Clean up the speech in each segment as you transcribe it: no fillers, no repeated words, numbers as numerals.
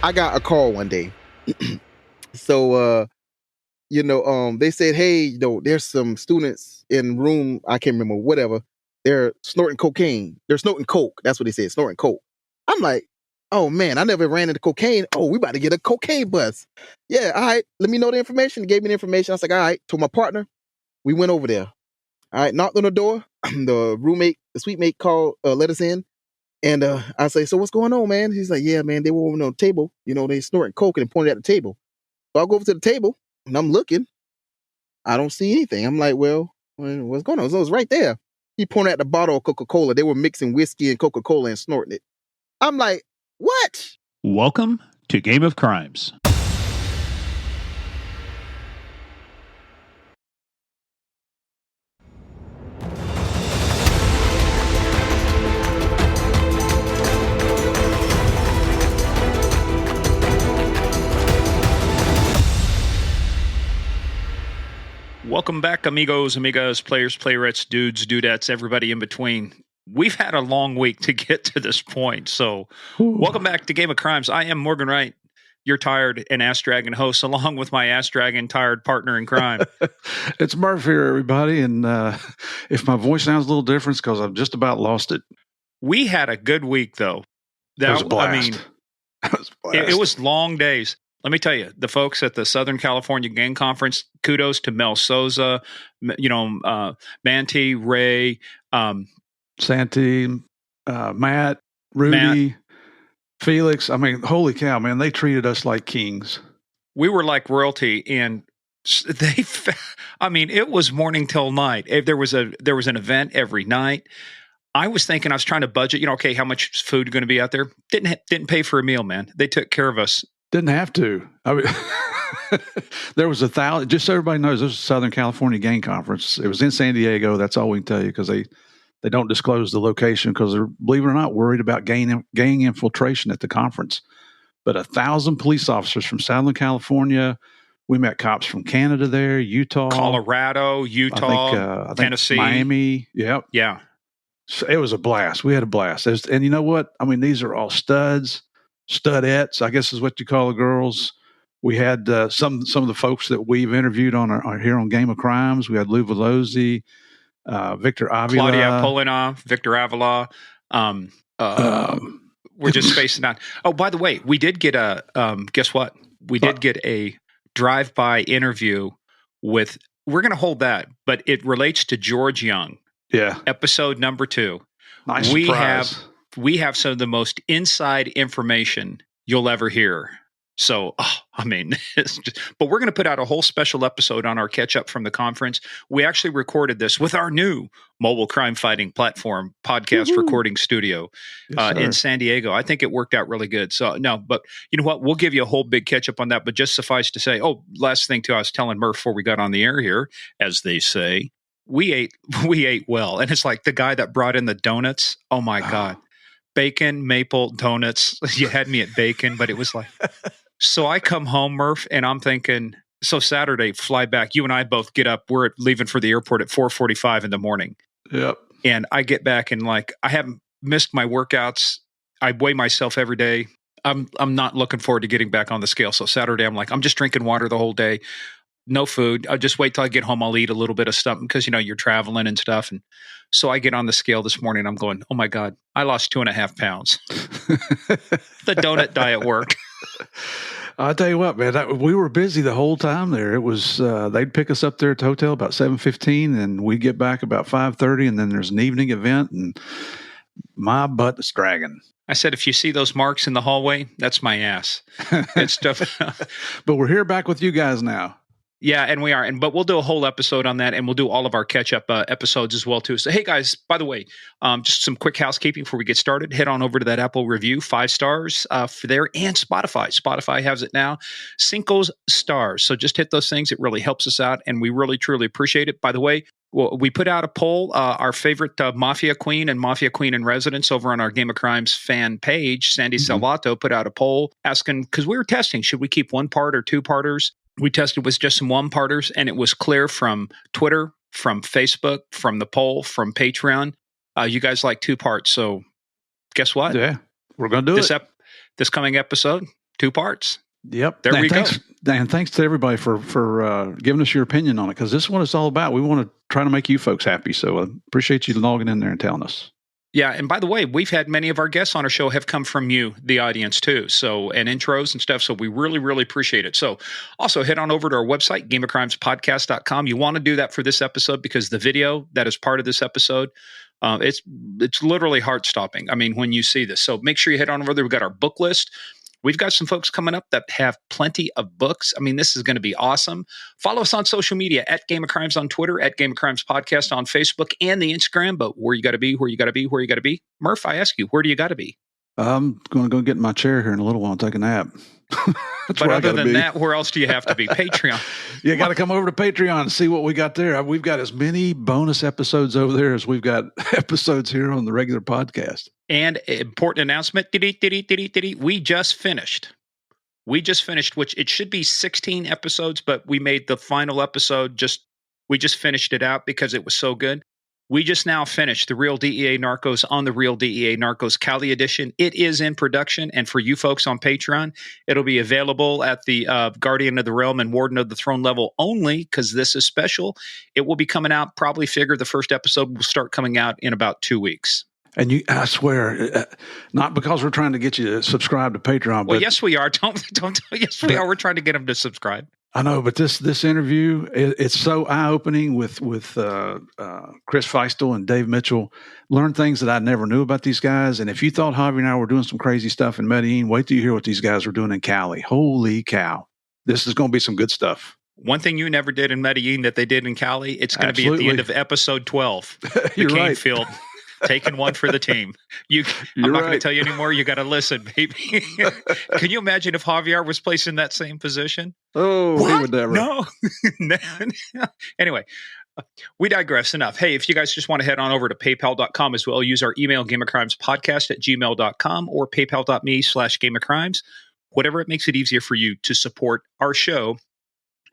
I got a call one day. So, they said, hey, there's some students in room, I can't remember, whatever. They're snorting cocaine. They're snorting coke. That's what they said, snorting coke. I'm like, oh man, I never ran into cocaine. Oh, we about to get a cocaine bus. Yeah, all right, let me know the information. They gave me the information. I was like, all right, told my partner. We went over there. All right, knocked on the door. The suite mate called, let us in. And I say, so what's going on, man? He's like, yeah, man, they were over on the table. They snorting coke and pointed at the table. So I go over to the table and I'm looking. I don't see anything. I'm like, well, what's going on? So it's right there. He pointed at the bottle of Coca-Cola. They were mixing whiskey and Coca-Cola and snorting it. I'm like, what? Welcome to Game of Crimes. Welcome back, amigos, amigas, players, playerettes, dudes, dudettes, everybody in between. We've had a long week to get to this point, so welcome back to Game of Crimes. I am Morgan Wright, your tired and ass-dragging host, along with my ass-dragging tired partner in crime. It's Murph here, everybody, and if my voice sounds a little different, it's because I've just about lost it. We had a good week, though. That was a blast. I mean, it was long days. Let me tell you, the folks at the Southern California Gang Conference, kudos to Mel Souza, Manti, Ray, Santi, Matt, Rudy, Felix. I mean, holy cow, man, they treated us like kings. We were like royalty, and it was morning till night. There was an event every night. I was thinking, I was trying to budget, okay, how much food going to be out there? Didn't pay for a meal, man. They took care of us. Didn't have to. I mean, there was 1,000. Just so everybody knows, this was Southern California Gang Conference. It was in San Diego. That's all we can tell you, because they don't disclose the location because they're, believe it or not, worried about gang infiltration at the conference. But 1,000 police officers from Southern California. We met cops from Canada there, Utah, Colorado, Utah, I think Tennessee, Miami. Yep. Yeah. So it was a blast. We had a blast. And you know what? I mean, these are all studs. Studettes, I guess is what you call the girls. We had some of the folks that we've interviewed on our here on Game of Crimes. We had Lou Velozzi, Victor Avila, Claudia Polinov, Victor Avila. We're just spacing out. Oh, by the way, we did get guess what? We did get a drive-by interview with. We're going to hold that, but it relates to George Young. Yeah, episode number 2. Nice surprise. We have some of the most inside information you'll ever hear. So, but we're going to put out a whole special episode on our catch up from the conference. We actually recorded this with our new mobile crime fighting platform podcast recording studio in San Diego. I think it worked out really good. So but you know what? We'll give you a whole big catch up on that. But just suffice to say, last thing too, I was telling Murph before we got on the air here, as they say, we ate well. And it's like the guy that brought in the donuts. Oh my God. Bacon, maple, donuts. You had me at bacon, but it was like, so I come home, Murph, and I'm thinking, so Saturday, fly back. You and I both get up. We're leaving for the airport at 4:45 in the morning. Yep. And I get back and I haven't missed my workouts. I weigh myself every day. I'm not looking forward to getting back on the scale. So Saturday, I'm just drinking water the whole day. No food. I'll just wait till I get home. I'll eat a little bit of stuff because, you're traveling and stuff. And so I get on the scale this morning. I'm going, oh my God, I lost 2.5 pounds. The donut diet worked. I'll tell you what, man, we were busy the whole time there. It was, they'd pick us up there at the hotel about 7:15 and we'd get back about 5:30. And then there's an evening event and my butt is dragging. I said, if you see those marks in the hallway, that's my ass. It's stuff. But we're here back with you guys now. Yeah, and we are. But we'll do a whole episode on that, and we'll do all of our catch-up episodes as well, too. So, hey, guys, by the way, just some quick housekeeping before we get started. Head on over to that Apple review, 5 stars for there, and Spotify. Spotify has it now. 5 stars. So just hit those things. It really helps us out, and we really, truly appreciate it. By the way, we put out a poll, our favorite Mafia Queen and Mafia Queen in Residence over on our Game of Crimes fan page. Sandy Salvato put out a poll asking, because we were testing, should we keep 1-part or 2-parters? We tested with just some 1-parters, and it was clear from Twitter, from Facebook, from the poll, from Patreon. You guys like 2 parts, so guess what? Yeah, we're going to do it. This coming episode, 2 parts. Yep. There we go. And thanks to everybody for giving us your opinion on it, because this is what it's all about. We want to try to make you folks happy. So appreciate you logging in there and telling us. Yeah, and by the way, we've had many of our guests on our show have come from you, the audience, too. So, and intros and stuff. So we really, really appreciate it. So also head on over to our website, gameofcrimespodcast.com. You want to do that for this episode because the video that is part of this episode, it's literally heart-stopping. I mean, when you see this. So make sure you head on over there. We've got our book list. We've got some folks coming up that have plenty of books. I mean, this is going to be awesome. Follow us on social media at Game of Crimes on Twitter, at Game of Crimes Podcast on Facebook and the Instagram. But where you got to be, where you got to be, where you got to be. Murph, I ask you, where do you got to be? I'm going to go get in my chair here in a little while and take a nap. But other than that, where else do you have to be? Patreon. You got to come over to Patreon and see what we got there. We've got as many bonus episodes over there as we've got episodes here on the regular podcast. And important announcement. We just finished. Which it should be 16 episodes, but we made the final episode we just finished it out because it was so good. We just now finished The Real DEA Narcos on the Real DEA Narcos Cali edition. It is in production, and for you folks on Patreon, it'll be available at the Guardian of the Realm and Warden of the Throne level only because this is special. It will be coming out, probably figure the first episode will start coming out in about 2 weeks. And I swear, not because we're trying to get you to subscribe to Patreon. Well, yes, we are. Yes, we are. We're trying to get them to subscribe. I know, but this interview, it's so eye-opening with Chris Feistel and Dave Mitchell. Learned things that I never knew about these guys. And if you thought Javi and I were doing some crazy stuff in Medellin, wait till you hear what these guys were doing in Cali. Holy cow. This is going to be some good stuff. One thing you never did in Medellin that they did in Cali, it's going to be at the end of episode 12. You're Cane right. Field. Taking one for the team. I'm not going to tell you anymore. You got to listen, baby. Can you imagine if Javier was placed in that same position? Oh, what? He would never. No. Anyway, we digress enough. Hey, if you guys just want to head on over to paypal.com as well, use our email, gameofcrimespodcast@gmail.com or paypal.me/gameofcrimes, whatever it makes it easier for you to support our show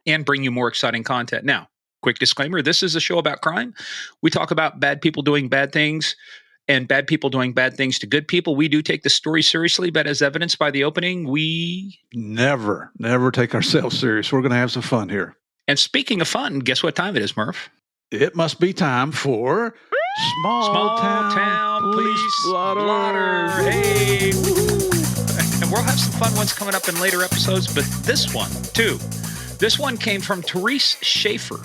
and bring you more exciting content. Now, quick disclaimer, this is a show about crime. We talk about bad people doing bad things and bad people doing bad things to good people. We do take the story seriously, but as evidenced by the opening, we never take ourselves serious. We're going to have some fun here. And speaking of fun, guess what time it is, Murph? It must be time for Small Town Police Blotter. Hey, and we'll have some fun ones coming up in later episodes, but this one, too. This one came from Therese Schaefer.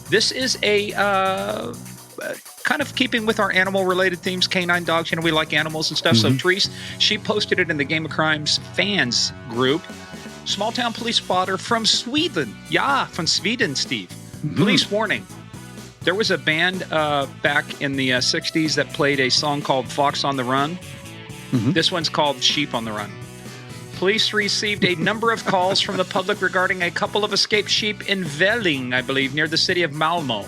This is a kind of keeping with our animal-related themes, canine dogs. You know, we like animals and stuff. Mm-hmm. So Therese, she posted it in the Game of Crimes fans group. Small Town Police Spotter from Sweden. Yeah, from Sweden, Steve. Mm-hmm. Police warning. There was a band back in the 60s that played a song called Fox on the Run. Mm-hmm. This one's called Sheep on the Run. Police received a number of calls from the public regarding a couple of escaped sheep in Velling, I believe, near the city of Malmö.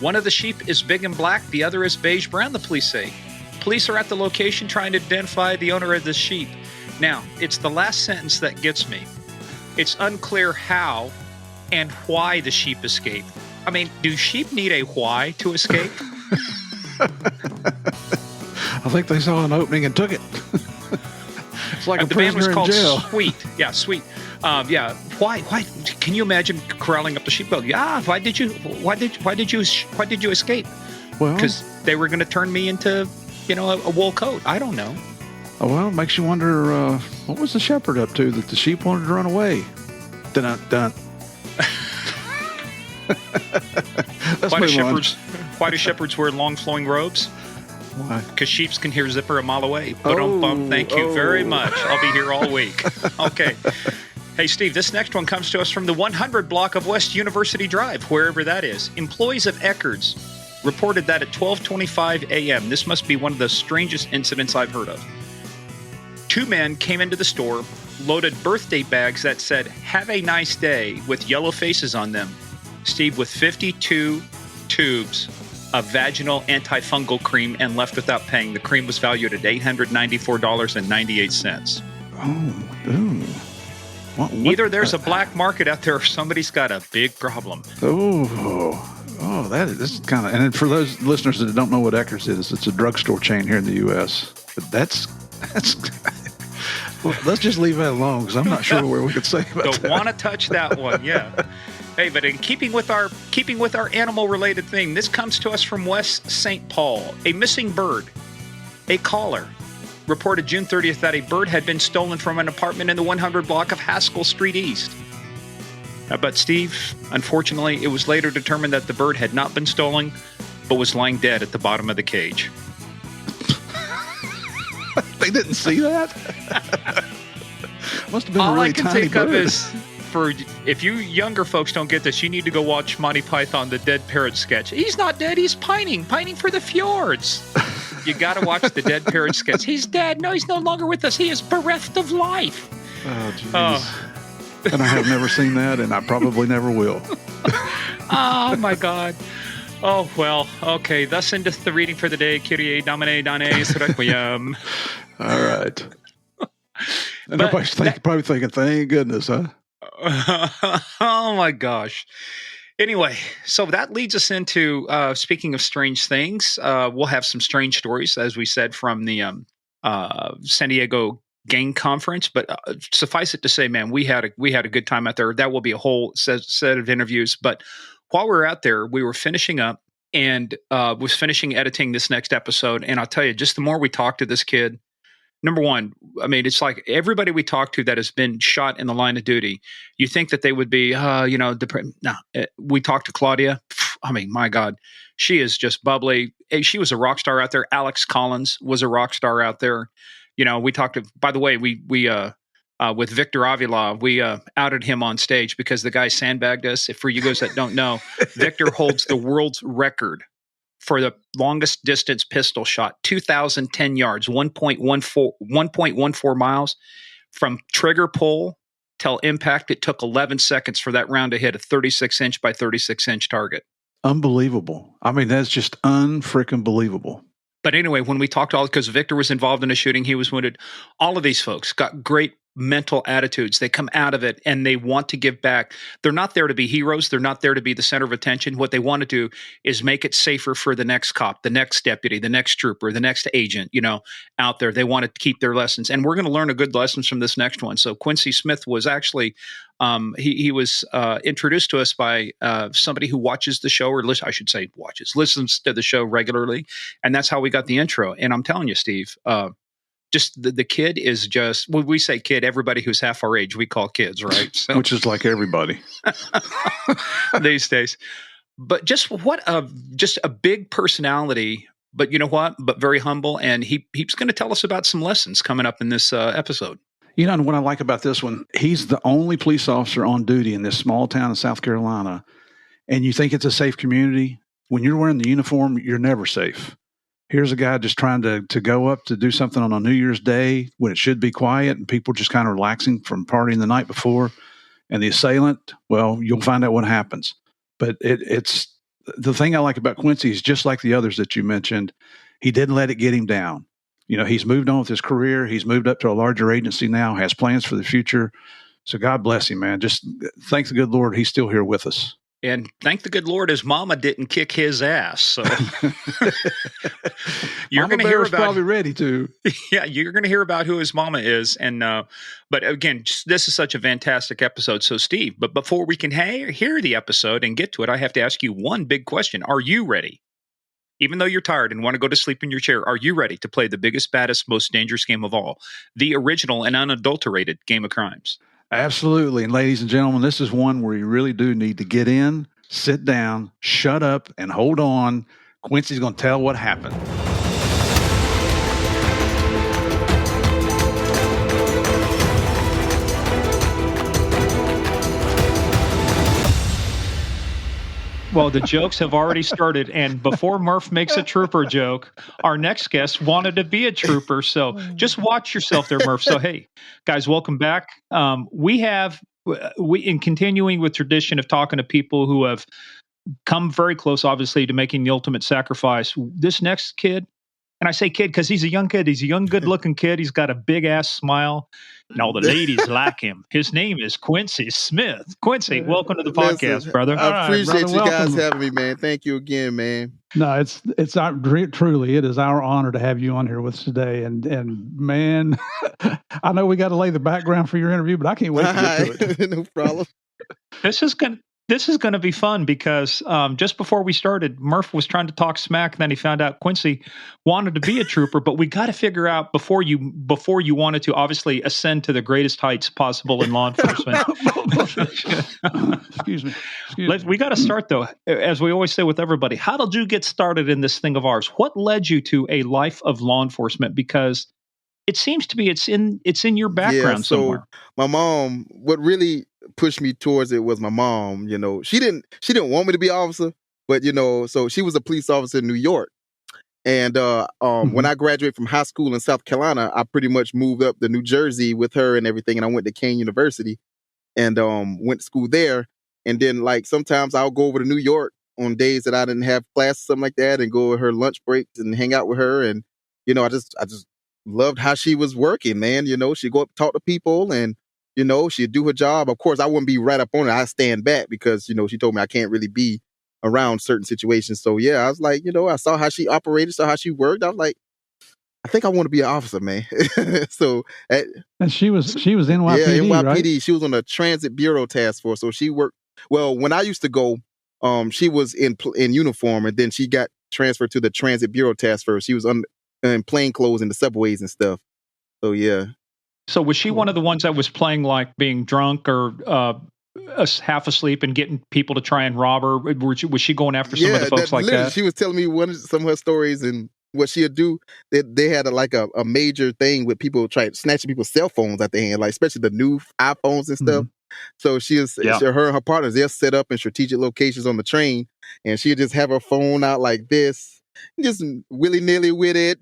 One of the sheep is big and black, the other is beige-brown, the police say. Police are at the location trying to identify the owner of the sheep. Now, it's the last sentence that gets me. It's unclear how and why the sheep escaped. I mean, do sheep need a why to escape? I think they saw an opening and took it. It's like a the band was prisoner in called jail. Sweet. Yeah, Sweet. Yeah. Why? Can you imagine corralling up the sheep? Go, yeah. Why did you escape? Well, because they were going to turn me into, a wool coat. I don't know. Oh, well, it makes you wonder, what was the shepherd up to that the sheep wanted to run away? Dun. Why do shepherds wear long flowing robes? Why? Because sheep can hear zipper a mile away. Thank you very much. I'll be here all week. Okay. Hey, Steve, this next one comes to us from the 100 block of West University Drive, wherever that is. Employees of Eckerd's reported that at 12:25 a.m., this must be one of the strangest incidents I've heard of. 2 men came into the store, loaded birthday bags that said, "Have a nice day," with yellow faces on them. Steve, with 52 tubes of vaginal antifungal cream and left without paying. The cream was valued at $894.98. What Either there's a black market out there or somebody's got a big problem. This is kind of, and for those listeners that don't know what Eckerd's is, it's a drugstore chain here in the U.S. But that's Well, let's just leave that alone because I'm not sure where we could say about Don't that. want to touch that one. Yeah. Hey, but in keeping with our animal-related thing, this comes to us from West St. Paul. A missing bird. A caller reported June 30th that a bird had been stolen from an apartment in the 100 block of Haskell Street East. But Steve, unfortunately, it was later determined that the bird had not been stolen, but was lying dead at the bottom of the cage. They didn't see that? Must have been All a really I can tiny think bird. of is, if you younger folks don't get this, you need to go watch Monty Python, the Dead Parrot sketch. He's not dead, he's pining for the fjords. You got to watch the Dead Parrot sketch. He's dead. No, he's no longer with us. He is bereft of life. Oh, jeez. And I have never seen that, and I probably never will. Oh, my God. Oh, well, okay. Thus endeth the reading for the day. Kyrie Domine Dane Requiem. All right. And everybody's probably thinking, thank goodness, huh? Oh, my gosh. Anyway, so that leads us into, speaking of strange things, we'll have some strange stories, as we said, from the San Diego gang conference. But suffice it to say, man, we had a good time out there. That will be a whole set of interviews. But while we were out there, we were finishing up and was finishing editing this next episode. And I'll tell you, just the more we talked to this kid, number one, I mean, it's like everybody we talk to that has been shot in the line of duty, you think that they would be, we talked to Claudia. I mean, my God, she is just bubbly. She was a rock star out there. Alex Collins was a rock star out there. You know, we talked to, by the way, we with Victor Avila, we outed him on stage because the guy sandbagged us. For you guys that don't know, Victor holds the world's record for the longest distance pistol shot, 2,010 yards, 1.14 miles from trigger pull till impact. It took 11 seconds for that round to hit a 36-inch by 36-inch target. Unbelievable. I mean, that's just unfreaking believable. But anyway, when we talked because Victor was involved in a shooting, he was wounded. All of these folks got great mental attitudes. They come out of it and they want to give back. They're not there to be heroes. They're not there to be the center of attention. What they want to do is make it safer for the next cop, the next deputy, the next trooper, the next agent, out there. They want to keep their lessons. And we're going to learn a good lessons from this next one. So Quincy Smith was actually, he was introduced to us by somebody who watches the show, or listens to the show regularly. And that's how we got the intro. And I'm telling you, Steve, just the kid is just, when we say kid, everybody who's half our age, we call kids, right? So, which is like everybody these days. But just a big personality, but you know what? But very humble. And he's going to tell us about some lessons coming up in this episode. And what I like about this one, he's the only police officer on duty in this small town in South Carolina. And you think it's a safe community. When you're wearing the uniform, you're never safe. Here's a guy just trying to go up to do something on a New Year's Day when it should be quiet and people just kind of relaxing from partying the night before. And the assailant, well, you'll find out what happens. But it's the thing I like about Quincy is just like the others that you mentioned, he didn't let it get him down. He's moved on with his career. He's moved up to a larger agency now, has plans for the future. So God bless him, man. Just thank the good Lord he's still here with us. And thank the good Lord his mama didn't kick his ass. So you're going to hear about, probably ready to. Yeah, you're going to hear about who his mama is. And but again, this is such a fantastic episode. So Steve, but before we can hear the episode and get to it, I have to ask you one big question. Are you ready? Even though you're tired and want to go to sleep in your chair, are you ready to play the biggest, baddest, most dangerous game of all, the original and unadulterated Game of Crimes? Absolutely. And ladies and gentlemen, this is one where you really do need to get in, sit down, shut up, and hold on. Quincy's going to tell what happened. Well, the jokes have already started, and before Murph makes a trooper joke, our next guest wanted to be a trooper. So just watch yourself there, Murph. So, hey, guys, welcome back. We in continuing with tradition of talking to people who have come very close, obviously, to making the ultimate sacrifice. This next kid, and I say kid because he's a young kid. He's a young, good-looking kid. He's got a big-ass smile. And all the ladies like him. His name is Quincy Smith. Quincy, welcome to the podcast, brother. I appreciate brother, you guys welcome. having me, man. Thank you again, man. No, it's our truly it is our honor to have you on here with us today. And man, I know we got to lay the background for your interview, but I can't wait to get to it. No problem. This is going to be fun because just before we started, Murph was trying to talk smack. And then he found out Quincy wanted to be a trooper, but we got to figure out before you wanted to obviously ascend to the greatest heights possible in law enforcement. Excuse me. We got to start though, as we always say with everybody. How did you get started in this thing of ours? What led you to a life of law enforcement? Because it seems to be it's in your background somewhere. My mom, what really pushed me towards it was my mom. She didn't want me to be an officer, but so she was a police officer in New York. And when I graduated from high school in South Carolina, I pretty much moved up to New Jersey with her and everything, and I went to Kane University and went to school there. And then like sometimes I'll go over to New York on days that I didn't have class or something like that, and go with her lunch breaks and hang out with her. And I just loved how she was working, man. She'd go up and talk to people, and she'd do her job. Of course, I wouldn't be right up on her. I stand back because she told me I can't really be around certain situations. So yeah, I was like, I saw how she operated, saw how she worked. I was like, I think I want to be an officer, man. So and she was NYPD, yeah, NYPD. right? She was on the Transit Bureau Task Force. So she worked. Well, when I used to go, she was in uniform, and then she got transferred to the Transit Bureau Task Force. She was in plain clothes in the subways and stuff. So yeah. So was she one of the ones that was playing like being drunk or half asleep and getting people to try and rob her? Was she going after some of the folks like that? She was telling me some of her stories and what she'd do. They had a major thing with people trying snatching people's cell phones out their hand, like especially the new iPhones and stuff. So her and her partners, they're set up in strategic locations on the train, and she'd just have her phone out like this, just willy-nilly with it,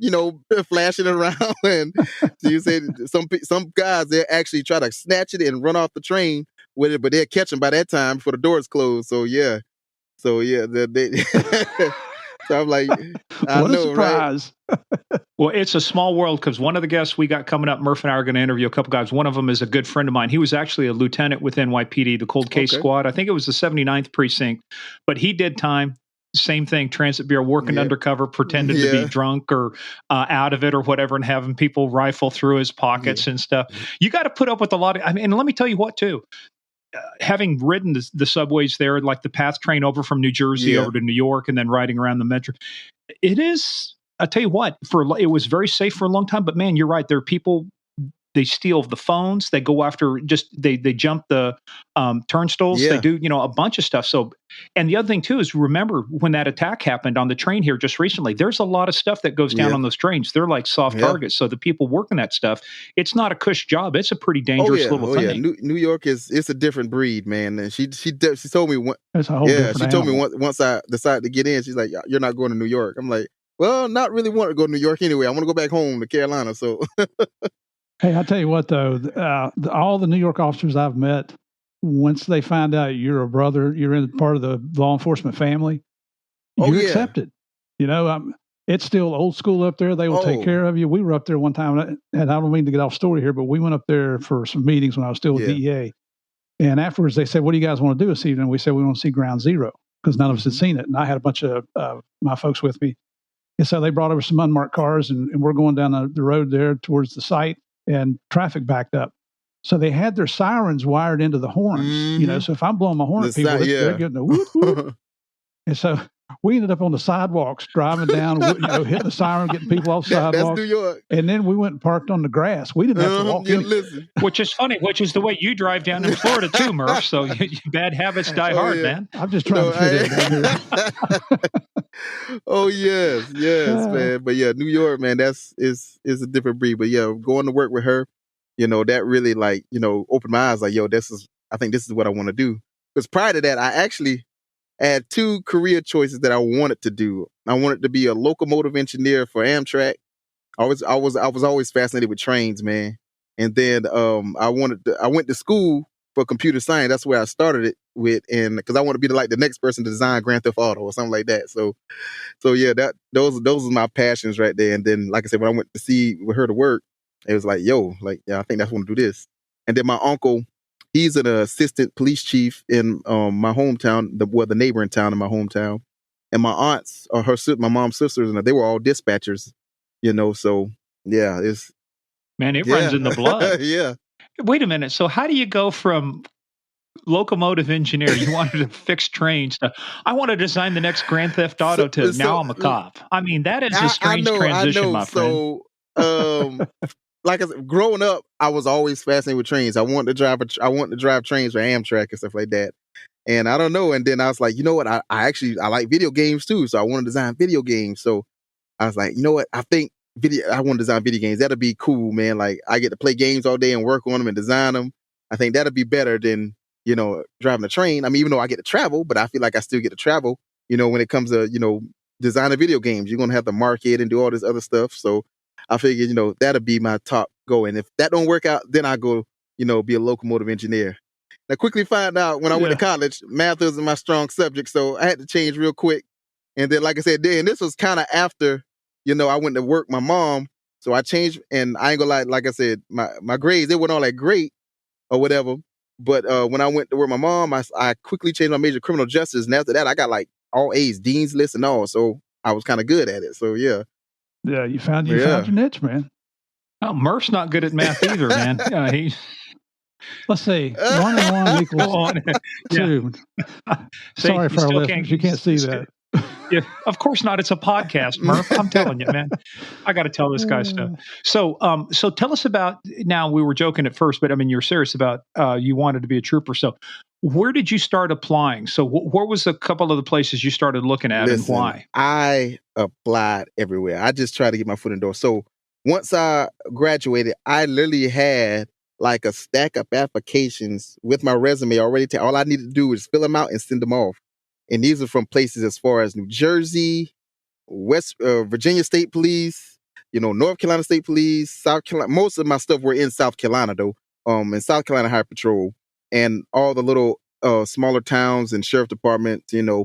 flashing around. And you said some guys, they actually try to snatch it and run off the train with it, but they'll catch them by that time before the doors close. So yeah, so I'm like, what a surprise. Right? Well, it's a small world because one of the guests we got coming up, Murph and I are going to interview a couple guys. One of them is a good friend of mine. He was actually a lieutenant with NYPD, the Cold Case Squad. I think it was the 79th Precinct, but he did time. Same thing, Transit Bureau, working undercover, pretending to be drunk or out of it or whatever, and having people rifle through his pockets and stuff. You got to put up with a lot of, and let me tell you what, too. Having ridden the subways there, like the PATH train over from New Jersey over to New York and then riding around the metro, it is, I'll tell you what, it was very safe for a long time, but man, you're right. There are people, they steal the phones, they go after they jump the turnstiles, they do, a bunch of stuff. So, and the other thing too is remember when that attack happened on the train here just recently, there's a lot of stuff that goes down on those trains. They're like soft targets. So the people working that stuff, it's not a cush job. It's a pretty dangerous little thing. Yeah. New York it's a different breed, man. And she told me it's a whole different she told me once I decided to get in, she's like, you're not going to New York. I'm like, well, not really want to go to New York anyway. I want to go back home to Carolina. So hey, I'll tell you what, though, all the New York officers I've met, once they find out you're a brother, you're in part of the law enforcement family, you're accepted. It's still old school up there. They will take care of you. We were up there one time, and I don't mean to get off story here, but we went up there for some meetings when I was still with DEA. And afterwards, they said, what do you guys want to do this evening? We said, we want to see Ground Zero because none of us had seen it. And I had a bunch of my folks with me. And so they brought over some unmarked cars, and we're going down the road there towards the site. And traffic backed up. So they had their sirens wired into the horns, so if I'm blowing my horn at people, they're getting a whoop, whoop. And so we ended up on the sidewalks, driving down, hitting the siren, getting people off the sidewalks. That's New York. And then we went and parked on the grass. We didn't have to walk in. Which is funny, which is the way you drive down in Florida too, Murph. So bad habits die hard, man. I'm just trying to fit in here. Oh, yes, man. But yeah, New York, man, is a different breed. But yeah, going to work with her, that really opened my eyes. Like, I think this is what I want to do. Because prior to that, I actually had two career choices that I wanted to do. I wanted to be a locomotive engineer for Amtrak. I was always fascinated with trains, man. And then I went to school for computer science. That's where I started it with, and because I want to be the next person to design Grand Theft Auto or something like that. So yeah, those are my passions right there. And then, like I said, when I went to see with her to work, it was like, I think I want to do this. And then my uncle, he's an assistant police chief in my hometown, the neighboring town in my hometown. and my aunts or my mom's sisters, and they were all dispatchers. So yeah, it's Man, it runs in the blood. yeah. Wait a minute. So how do you go from locomotive engineer, you wanted to fix trains, to I want to design the next Grand Theft Auto, to now I'm a cop? I mean, that is a strange transition, my friend. So, like I said, growing up, I was always fascinated with trains. I wanted to drive trains for Amtrak and stuff like that. And I don't know. And then I was like, you know what? I like video games too. So I want to design video games. So I was like, you know what? I think I want to design video games. That'll be cool, man. Like I get to play games all day and work on them and design them. I think that'll be better than, driving a train. I mean, even though I get to travel, but I feel like I still get to travel, when it comes to, designing video games. You're going to have to market and do all this other stuff. So I figured, that'll be my top goal. And if that don't work out, then I go, be a locomotive engineer. I quickly found out when I went to college, math wasn't my strong subject. So I had to change real quick. And then, like I said, this was kind of after, I went to work my mom. So I changed, and I ain't gonna lie, like I said, my grades, they weren't all that great or whatever. But when I went to work my mom, I quickly changed my major criminal justice. And after that, I got like all A's, Dean's List and all. So I was kind of good at it. So yeah. Yeah, you found your niche, man. Oh, Murph's not good at math either, man. Let's see. 1 and 1 equals 2. Sorry for our listeners. You can't see that. Yeah, of course not. It's a podcast, Murph. I'm telling you, man. I got to tell this guy stuff. So tell us about, now we were joking at first, but I mean, you're serious about you wanted to be a trooper. So where did you start applying? So where was a couple of the places you started looking at? Listen, and why? I applied everywhere. I just tried to get my foot in the door. So once I graduated, I literally had like a stack of applications with my resume already. All I needed to do was fill them out and send them off. And these are from places as far as New Jersey, West Virginia State Police, North Carolina State Police, South Carolina. Most of my stuff were in South Carolina though, in South Carolina Highway Patrol, and all the little smaller towns and sheriff departments. I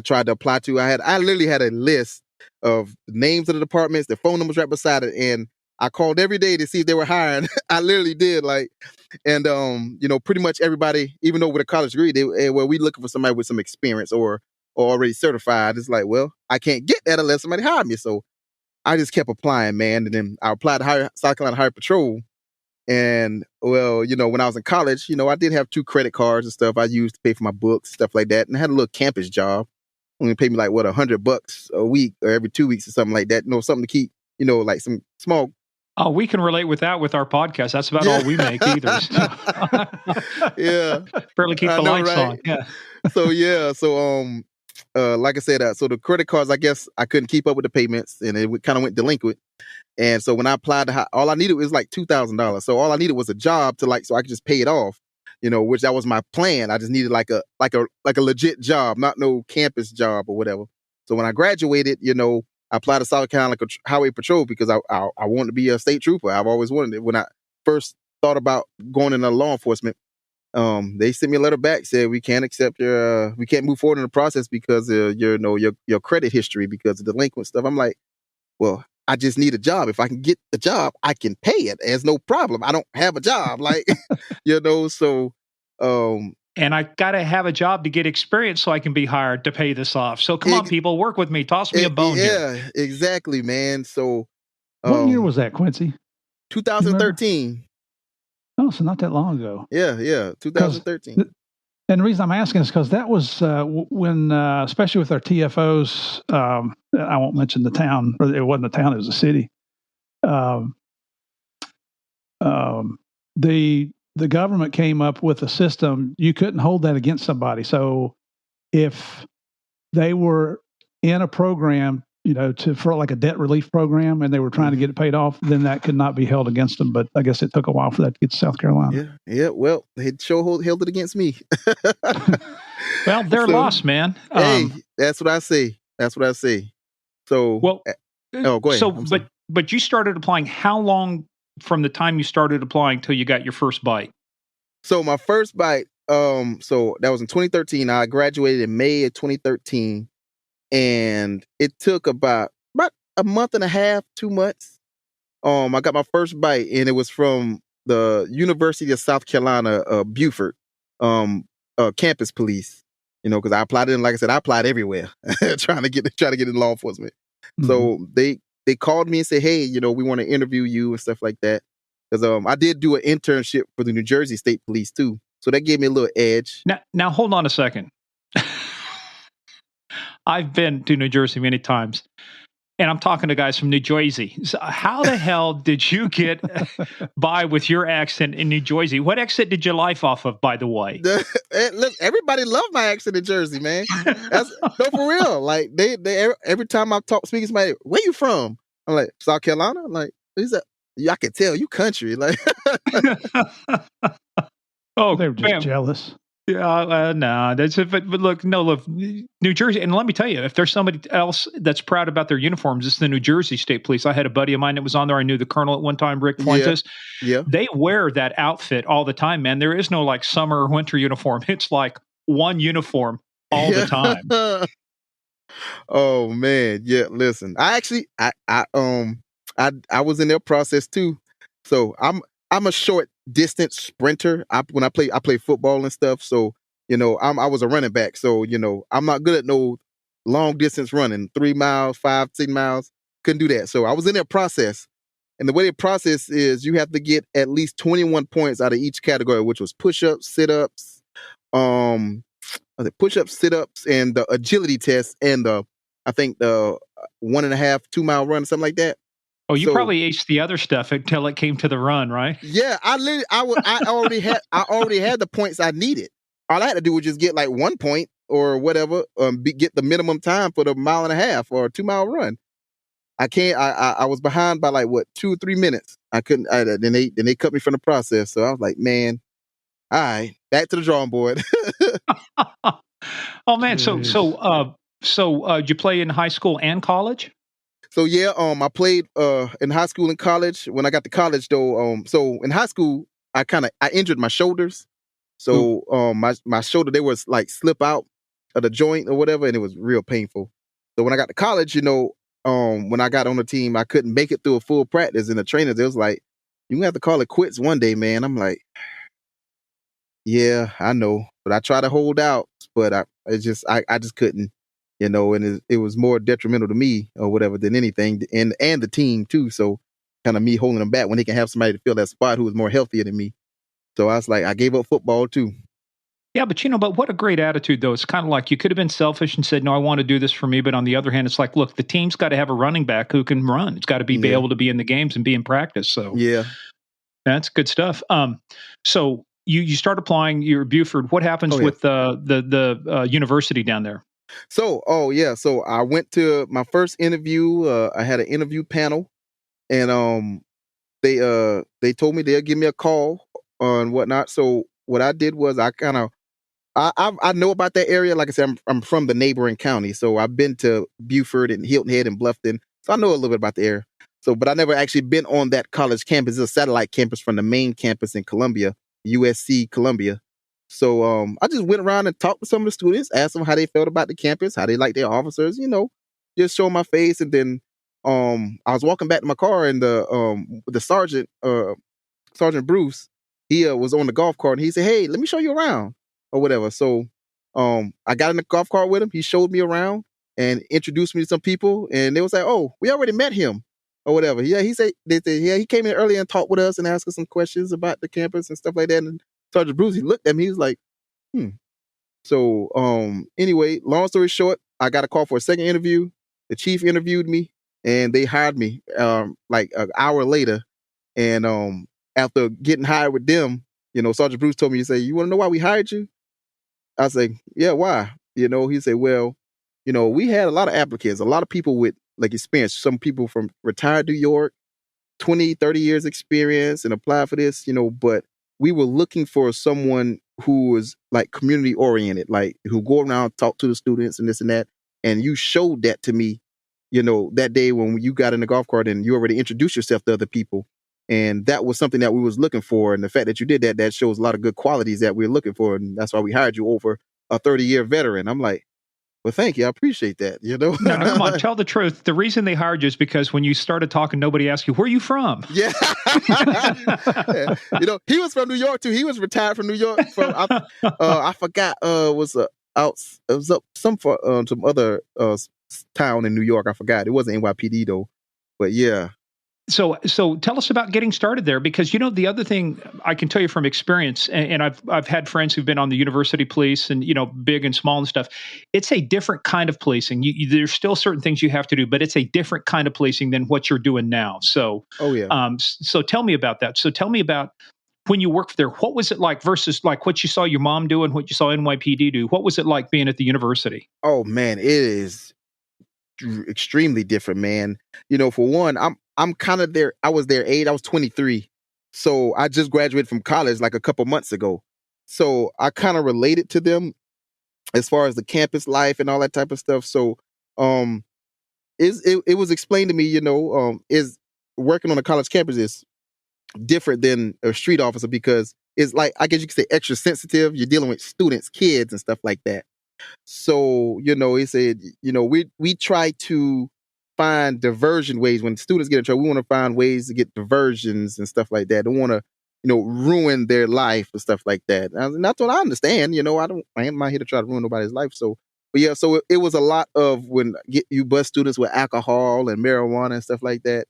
tried to apply to. I literally had a list of the names of the departments, the phone numbers right beside it, and I called every day to see if they were hiring. I literally did, and pretty much everybody, even though with a college degree, we looking for somebody with some experience or already certified. It's like, well, I can't get that unless somebody hired me. So I just kept applying, man. And then I applied to South Carolina Highway Patrol. And well, when I was in college, I did have 2 credit cards and stuff I used to pay for my books, stuff like that. And I had a little campus job. Only paid me like $100 a week or every 2 weeks or something like that. Something to keep, like some small. Oh, we can relate with that with our podcast. That's about all we make either. So. Yeah. Barely keep the lights on. Yeah. So like I said, so the credit cards, I guess I couldn't keep up with the payments, and it kind of went delinquent. And so when I applied all I needed was like $2,000. So all I needed was a job so I could just pay it off. Which that was my plan. I just needed like a legit job, not no campus job or whatever. So when I graduated, I applied to South Carolina Highway Patrol because I wanted to be a state trooper. I've always wanted it. When I first thought about going into law enforcement, they sent me a letter back, said we can't accept we can't move forward in the process because your credit history, because of delinquent stuff. I'm like, well, I just need a job. If I can get a job, I can pay it. There's no problem. I don't have a job, so. And I got to have a job to get experience so I can be hired to pay this off. So come on, people, work with me. Toss me a bone here. Yeah, exactly, man. So what year was that, Quincy? 2013. Oh, so not that long ago. Yeah, 2013. And the reason I'm asking is because that was when, especially with our TFOs, I won't mention the town, or it wasn't a town, it was a city. The government came up with a system, you couldn't hold that against somebody. So if they were in a program, for like a debt relief program, and they were trying to get it paid off, then that could not be held against them. But I guess it took a while for that to get to South Carolina. Yeah. Well, they held it against me. Well, they're lost, man. Hey, that's what I say. So, well, go ahead. So, but you started applying. How long from the time you started applying till you got your first bite? So my first bite, so that was in 2013. I graduated in May of 2013, and it took about a month and a half, 2 months. I got my first bite, and it was from the University of South Carolina, Beaufort, campus police. because I applied in, like I said, I applied everywhere, trying to get in law enforcement. Mhm. So they called me and said, hey, we want to interview you and stuff like that. Because I did do an internship for the New Jersey State Police too, so that gave me a little edge. Now hold on a second. I've been to New Jersey many times, and I'm talking to guys from New Jersey. So how the hell did you get by with your accent in New Jersey? What exit did you life off of, by the way? Look, everybody loved my accent in Jersey, man. No, for real. Like they every time I speaking to somebody, where you from? I'm like, South Carolina. I'm like, who's that? Yeah, I can tell you country. Like, oh, they were just jealous. Yeah, no, that's it. But look, New Jersey, and let me tell you, if there's somebody else that's proud about their uniforms, it's the New Jersey State Police. I had a buddy of mine that was on there. I knew the colonel at one time, Rick Fuentes. Yeah. They wear that outfit all the time, man. There is no like summer or winter uniform. It's like one uniform all the time. Oh man, yeah. Listen, I actually, I was in their process too. So I'm a short distance sprinter. When I play football and stuff. So I was a running back. So I'm not good at no long distance running, 3 miles, 5, 6 miles. Couldn't do that. So I was in their process, and the way the process is, you have to get at least 21 points out of each category, which was push-ups, sit-ups, push-ups, sit-ups, and the agility test, and I think the 1.5, 2 mile run, something like that. Oh, you probably aced the other stuff until it came to the run, right? Yeah, I already had the points I needed. All I had to do was just get like 1 point or whatever, get the minimum time for the 1.5 or 2 mile run. I was behind by like 2 or 3 minutes. I couldn't. Then they cut me from the process. So I was like, man, all right, back to the drawing board. Oh man, so did you play in high school and college? So yeah, I played in high school and college. When I got to college though, so in high school I injured my shoulders. So my shoulder, they was like slip out of the joint or whatever, and it was real painful. So when I got to college, when I got on the team, I couldn't make it through a full practice, and the trainers, it was like, you're gonna have to call it quits one day, man. I'm like, yeah, I know, but I try to hold out, but I just couldn't. And it was more detrimental to me or whatever than anything, and the team too. So kind of me holding them back when they can have somebody to fill that spot who was more healthier than me. So I was like, I gave up football too. Yeah, but but what a great attitude though. It's kind of like you could have been selfish and said, no, I want to do this for me. But on the other hand, it's like, look, the team's got to have a running back who can run. It's got to be able to be in the games and be in practice. So yeah, that's good stuff. So you start applying. You're Buford. What happens with the university down there? So, so I went to my first interview. I had an interview panel, and they told me they'll give me a call and whatnot. So what I did was I know about that area. Like I said, I'm from the neighboring county, so I've been to Buford and Hilton Head and Bluffton, so I know a little bit about the area. So, but I never actually been on that college campus. It's a satellite campus from the main campus in Columbia, USC Columbia. So I just went around and talked to some of the students, asked them how they felt about the campus, how they liked their officers, just show my face. And then I was walking back to my car, and the sergeant, Sergeant Bruce, he was on the golf cart, and he said, hey, let me show you around or whatever. So I got in the golf cart with him. He showed me around and introduced me to some people, and they was like, oh, we already met him or whatever. Yeah, he said, he came in earlier and talked with us and asked us some questions about the campus and stuff like that. And Sergeant Bruce, he looked at me, he was like, So anyway, long story short, I got a call for a second interview. The chief interviewed me, and they hired me like an hour later. And after getting hired with them, Sergeant Bruce told me, he said, you want to know why we hired you? I said, yeah, why? He said, well, we had a lot of applicants, a lot of people with like experience, some people from retired New York, 20, 30 years experience, and applied for this, but we were looking for someone who was like community oriented, like who go around, talk to the students and this and that. And you showed that to me, that day when you got in the golf cart and you already introduced yourself to other people. And that was something that we was looking for. And the fact that you did that shows a lot of good qualities that we're looking for. And that's why we hired you over a 30-year veteran. I'm like, well, thank you. I appreciate that. No, come on. Tell the truth. The reason they hired you is because when you started talking, nobody asked you, where are you from? Yeah. He was from New York too. He was retired from New York. I forgot, was out. It was up some other town in New York. I forgot. It wasn't NYPD though. But yeah. So tell us about getting started there, because the other thing I can tell you from experience, and I've had friends who've been on the university police, and big and small and stuff. It's a different kind of policing. There's still certain things you have to do, but it's a different kind of policing than what you're doing now. So, oh yeah. So tell me about that. So tell me about when you worked there. What was it like versus like what you saw your mom do and what you saw NYPD do? What was it like being at the university? Oh man, it is extremely different, man. For one, I'm kind of there. I was their age. I was 23. So I just graduated from college like a couple months ago. So I kind of related to them as far as the campus life and all that type of stuff. So it was explained to me, is working on a college campus is different than a street officer, because it's like, I guess you could say, extra sensitive. You're dealing with students, kids and stuff like that. So, he said, we try to find diversion ways. When students get in trouble, we want to find ways to get diversions and stuff like that. Don't want to, ruin their life and stuff like that. And that's what I understand. I am not here to try to ruin nobody's life. So, but yeah, so it was a lot of when you bust students with alcohol and marijuana and stuff like that.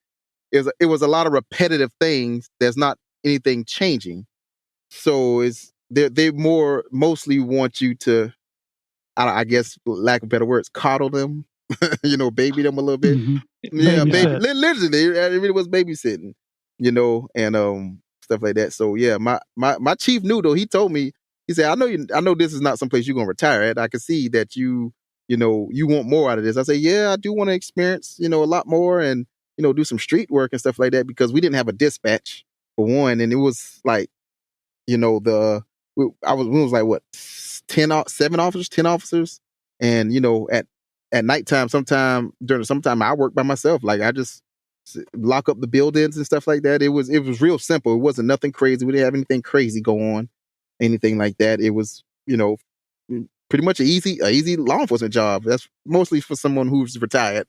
It was a lot of repetitive things. There's not anything changing. So they mostly want you to, I guess, lack of better words, coddle them, baby them a little bit. Mm-hmm. Yeah, Babysit. literally, it really was babysitting, and stuff like that. So yeah, my chief knew though. He told me, he said, I know this is not someplace you're gonna retire at. I can see that you want more out of this. I say, yeah, I do want to experience, a lot more, and do some street work and stuff like that, because we didn't have a dispatch for one, and it was like, we was like what, 10 officers, and at nighttime, during the summertime, I work by myself. Like, I just lock up the buildings and stuff like that. It was real simple. It wasn't nothing crazy. We didn't have anything crazy go on, anything like that. It was pretty much an easy law enforcement job. That's mostly for someone who's retired.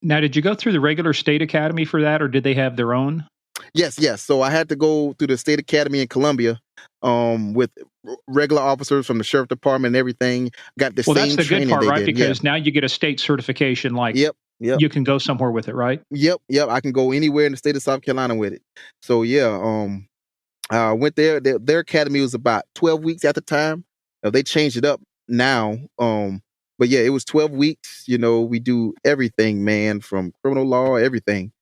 Now, did you go through the regular state academy for that, or did they have their own? Yes. So I had to go through the state academy in Columbia, with regular officers from the sheriff department and everything. Got the same training. Well, that's the good part, right? Because now you get a state certification. Like, yep. You can go somewhere with it, right? Yep. I can go anywhere in the state of South Carolina with it. So yeah, I went there. Their academy was about 12 weeks at the time. They changed it up now. But yeah, it was 12 weeks. We do everything, man, from criminal law, everything.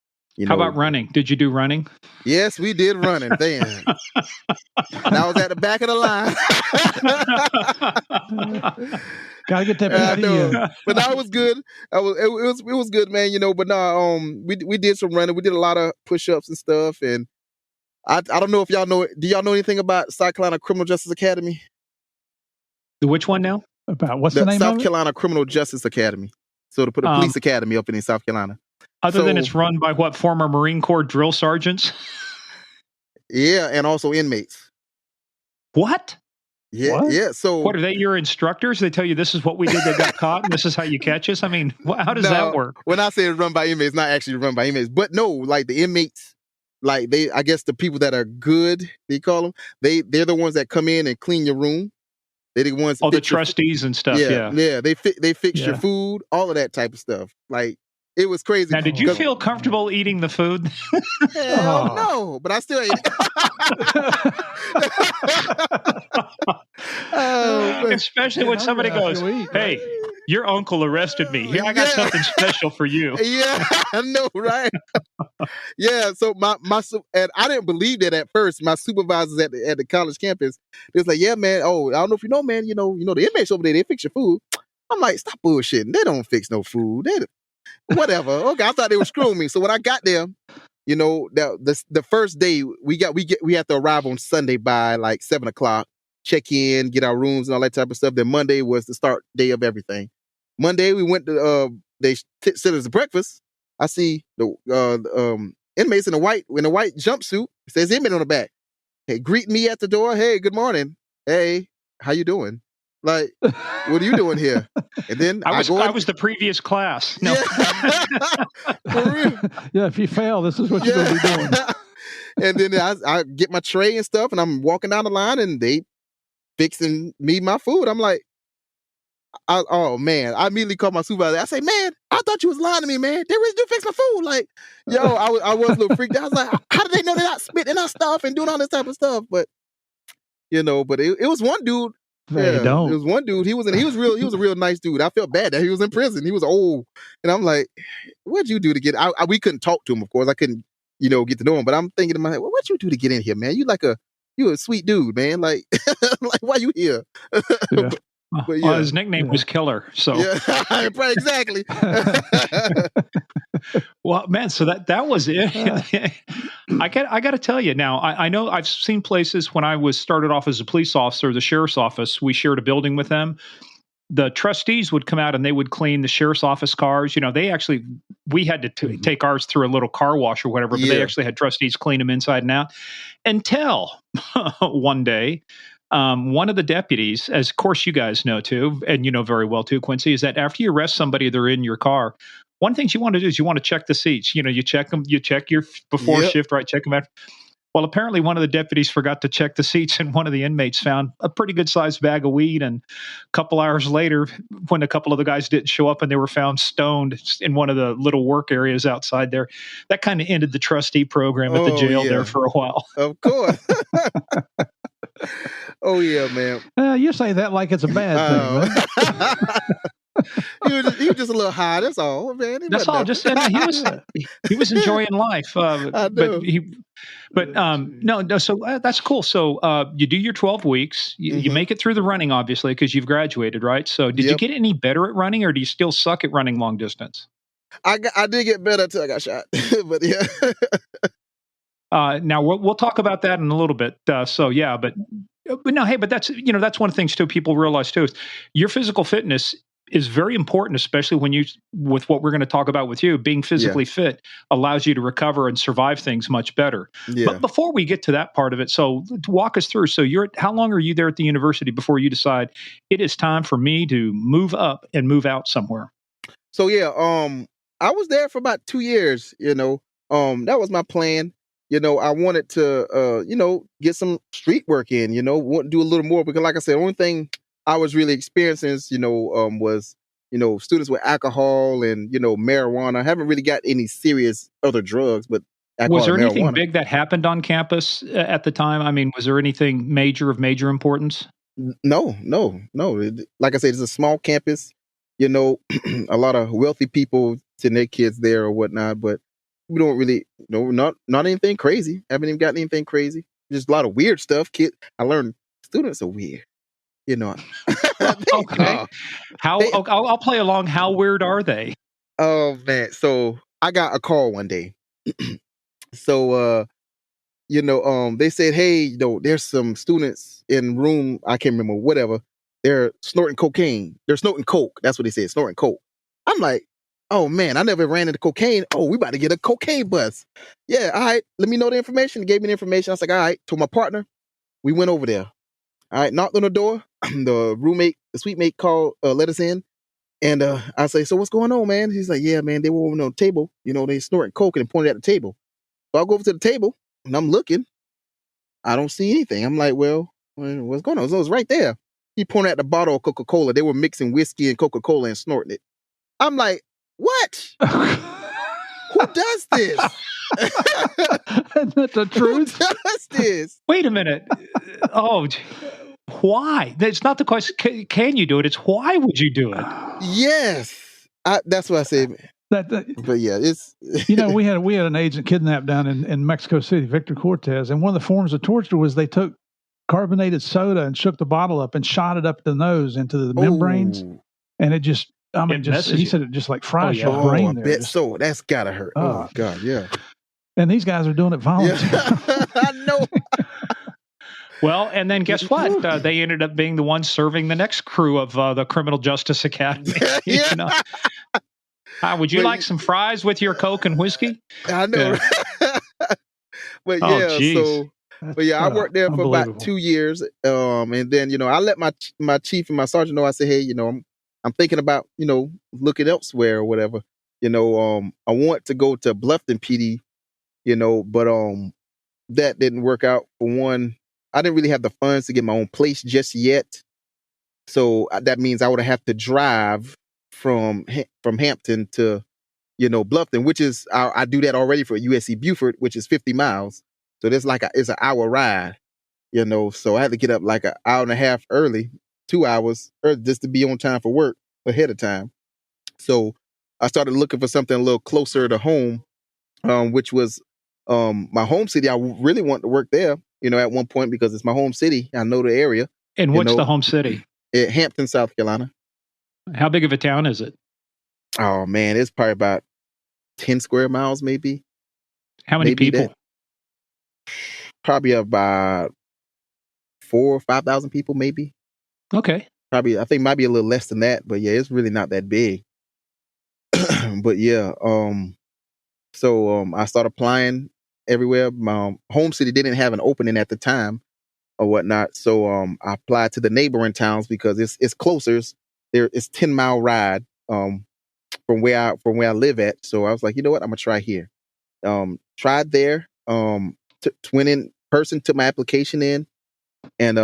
How about running? Did you do running? Yes, we did running. Damn. And I was at the back of the line. Gotta get that. But that was good. It was good, man. But no, we did some running. We did a lot of push-ups and stuff. And I don't know if y'all know. Do y'all know anything about South Carolina Criminal Justice Academy? The which one now? About what's the name South of it? Carolina Criminal Justice Academy. So to put a police academy up in South Carolina. Other than it's run by what, former Marine Corps drill sergeants? Yeah, and also inmates. What? Yeah, what? Yeah. So what, are they your instructors? They tell you this is what we did that got caught, and this is how you catch us? I mean, how does that work? When I say it's run by inmates, not actually run by inmates, but no, like the inmates, like I guess the people that are good, they call them, they're the ones that come in and clean your room. They're the ones. Oh, the trustees and stuff. Yeah. They fix your food, all of that type of stuff. Like, it was crazy. Now, did you feel comfortable eating the food? Hell no, but I still ate it. Especially when somebody goes, "Hey, your uncle arrested me. Here, I got something special for you." Yeah, I know, right? Yeah, so my and I didn't believe that at first. My supervisors at the college campus, they was like, "Yeah, man. Oh, I don't know if you know, man. The inmates over there, they fix your food." I'm like, "Stop bullshitting. They don't fix no food. Whatever." Okay, I thought they were screwing me. So when I got there, the first day we had to arrive on Sunday by like 7:00, check in, get our rooms and all that type of stuff. Then Monday was the start day of everything. Monday we went to they sent us breakfast. I see the inmates in a white jumpsuit. It says inmate on the back. Hey, greet me at the door. Hey, good morning. Hey, how you doing? Like, what are you doing here? And then I was the previous class. No. For real. Yeah, if you fail, this is what you're going to be doing. And then I get my tray and stuff, and I'm walking down the line, and they fixing me my food. I'm like, Oh man, I immediately called my supervisor. I say, man, I thought you was lying to me, man. They really do fix my food. Like, yo, I was a little freaked out. I was like, how did they know they're not spitting our stuff and doing all this type of stuff? But but it was one dude. They don't. It was one dude. He was a real nice dude. I felt bad that he was in prison. He was old, and I'm like, what'd you do to get? We couldn't talk to him, of course. I couldn't, get to know him. But I'm thinking in my head, well, what'd you do to get in here, man? You a sweet dude, man. Like, like why you here? Yeah. But Well, his nickname was Killer. So yeah, right, exactly. well, man, so that was it. I got to tell you now. I know I've seen places when I was started off as a police officer, the sheriff's office. We shared a building with them. The trustees would come out and they would clean the sheriff's office cars. We had to take ours through a little car wash or whatever, but they actually had trustees clean them inside and out. Until one day, one of the deputies, as of course you guys know too, and you know very well too, Quincy, is that after you arrest somebody, they're in your car. One thing you want to do is you want to check the seats. You check them. You check your before shift, right? Check them after. Well, apparently one of the deputies forgot to check the seats, and one of the inmates found a pretty good sized bag of weed. And a couple hours later, when a couple of the guys didn't show up and they were found stoned in one of the little work areas outside there, that kind of ended the trustee program at the jail there for a while. Of course. Oh yeah, man. You say that like it's a bad thing. Right? He was just a little high. That's all, man. That's all. Just he was enjoying life. No. So that's cool. So you do your 12 weeks. You make it through the running, obviously, because you've graduated, right? So did you get any better at running, or do you still suck at running long distance? I did get better until I got shot, but yeah. Now we'll talk about that in a little bit. But no, hey, but that's that's one of the things too people realize too is your physical fitness is very important, especially with what we're going to talk about with you. Being physically fit allows you to recover and survive things much better. Yeah. But before we get to that part of it, so walk us through. So how long are you there at the university before you decide it is time for me to move up and move out somewhere? So I was there for about 2 years. That was my plan. I wanted to, get some street work in, want to do a little more because, like I said, the only thing I was really experiencing, was, students with alcohol and, marijuana. I haven't really got any serious other drugs, but alcohol was there and anything marijuana. Big that happened on campus at the time? I mean, was there anything of major importance? No. Like I said, it's a small campus, a lot of wealthy people send their kids there or whatnot, but we don't really, not anything crazy. Haven't even gotten anything crazy. Just a lot of weird stuff. I learned students are weird. Okay. I'll play along. How weird are they? Oh man. So I got a call one day. So they said, hey, there's some students in room, I can't remember, whatever. They're snorting cocaine. They're snorting coke. That's what they said, snorting coke. I'm like, oh man, I never ran into cocaine. Oh, we about to get a cocaine bus. Yeah, all right. Let me know the information. They gave me the information. I was like, all right. Told my partner. We went over there. All right, knocked on the door. The suite mate called, let us in. And I say, so what's going on, man? He's like, yeah, man, they were over on the table. They snorting coke and pointed at the table. So I go over to the table and I'm looking. I don't see anything. I'm like, well, what's going on? So it's right there. He pointed at the bottle of Coca-Cola. They were mixing whiskey and Coca-Cola and snorting it. I'm like, what? Who does this? Isn't that the truth? Who does this? Wait a minute. Why? That's not the question. Can you do it? It's why would you do it? Yes. That's what I said. But yeah, it's we had an agent kidnapped down in Mexico City, Victor Cortez, and one of the forms of torture was they took carbonated soda and shook the bottle up and shot it up the nose into the membranes, and it just. He said it just like fries your brain there. I bet so. That's gotta hurt. Oh God, yeah. And these guys are doing it voluntarily. Yeah. I know. Well, and then guess what? They ended up being the ones serving the next crew of the Criminal Justice Academy. Yeah. Would you like some fries with your Coke and whiskey? I know. Yeah. But I worked there for about 2 years. And then, I let my chief and my sergeant know. I said, hey, I'm thinking about, looking elsewhere or whatever. I want to go to Bluffton PD, but that didn't work out. For one, I didn't really have the funds to get my own place just yet. So that means I would have to drive from Hampton to, Bluffton, which is I do that already for USC Beaufort, which is 50 miles. So there's it's an hour ride, So I had to get up like an hour and a half early, 2 hours early, just to be on time for work ahead of time. So I started looking for something a little closer to home, which was my home city. I really wanted to work there, at one point because it's my home city. I know the area. And what's the home city? Hampton, South Carolina. How big of a town is it? Oh man, it's probably about 10 square miles, maybe. How many people? Probably about 4,000 or 5,000 people, maybe. Okay. Probably, I think might be a little less than that, but yeah, it's really not that big. But yeah, so I started applying everywhere. My home city didn't have an opening at the time or whatnot, so I applied to the neighboring towns because it's closer. It's 10-mile ride from where I live at. So I was like, you know what, I'm gonna try here. Tried there. Went in person, took my application in, and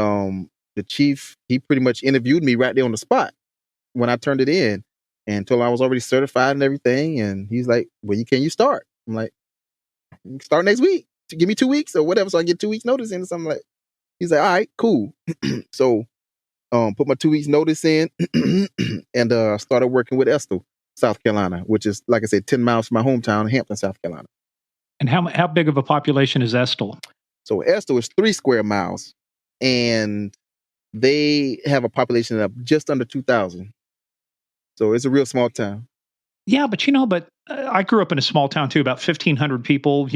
the chief, he pretty much interviewed me right there on the spot when I turned it in, and told him I was already certified and everything. And he's like, "When can you start?" I'm like, "Start next week. To give me 2 weeks or whatever, so I get 2 weeks notice in or something like." He's like, "All right, cool." So, put my 2 weeks notice in, and started working with Estill, South Carolina, which is, like I said, 10 miles from my hometown, Hampton, South Carolina. And how big of a population is Estill? So Estill is 3 square miles, and they have a population of just under 2,000. So it's a real small town. Yeah, but I grew up in a small town too, about 1,500 people.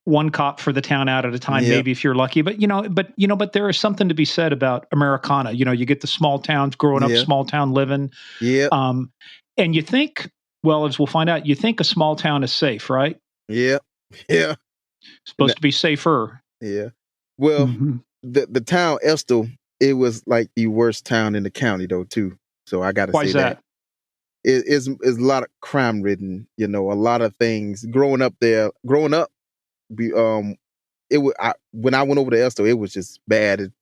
One cop for the town out at a time, maybe if you're lucky. But but there is something to be said about Americana. You get the small towns, growing up, small town living. Yeah. And you think, well, as we'll find out, you think a small town is safe, right? Yeah. Yeah. Supposed to be safer. Yeah. Well, the town Estill, it was like the worst town in the county though too. So I got to say that. It's a lot of crime ridden, a lot of things. Growing up, when I went over to Estill, it was just bad. The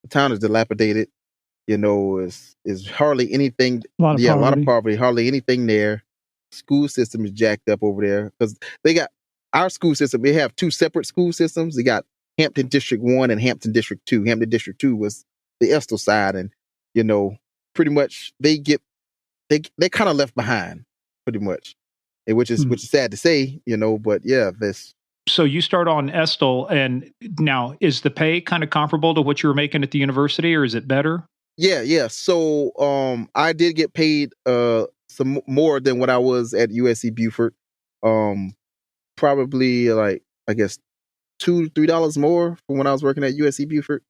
town is dilapidated. Is hardly anything. A lot of poverty. Hardly anything there. School system is jacked up over there because they got our school system. They have 2 separate school systems. They got Hampton District 1 and Hampton District 2. Hampton District 2 was the Estill side, and pretty much they kind of left behind, pretty much, which is sad to say, But yeah, this. So you start on Estill, and now is the pay kind of comparable to what you were making at the university, or is it better? Yeah. So I did get paid some more than what I was at USC Beaufort. Probably like I guess $2-3 more from when I was working at USC Beaufort.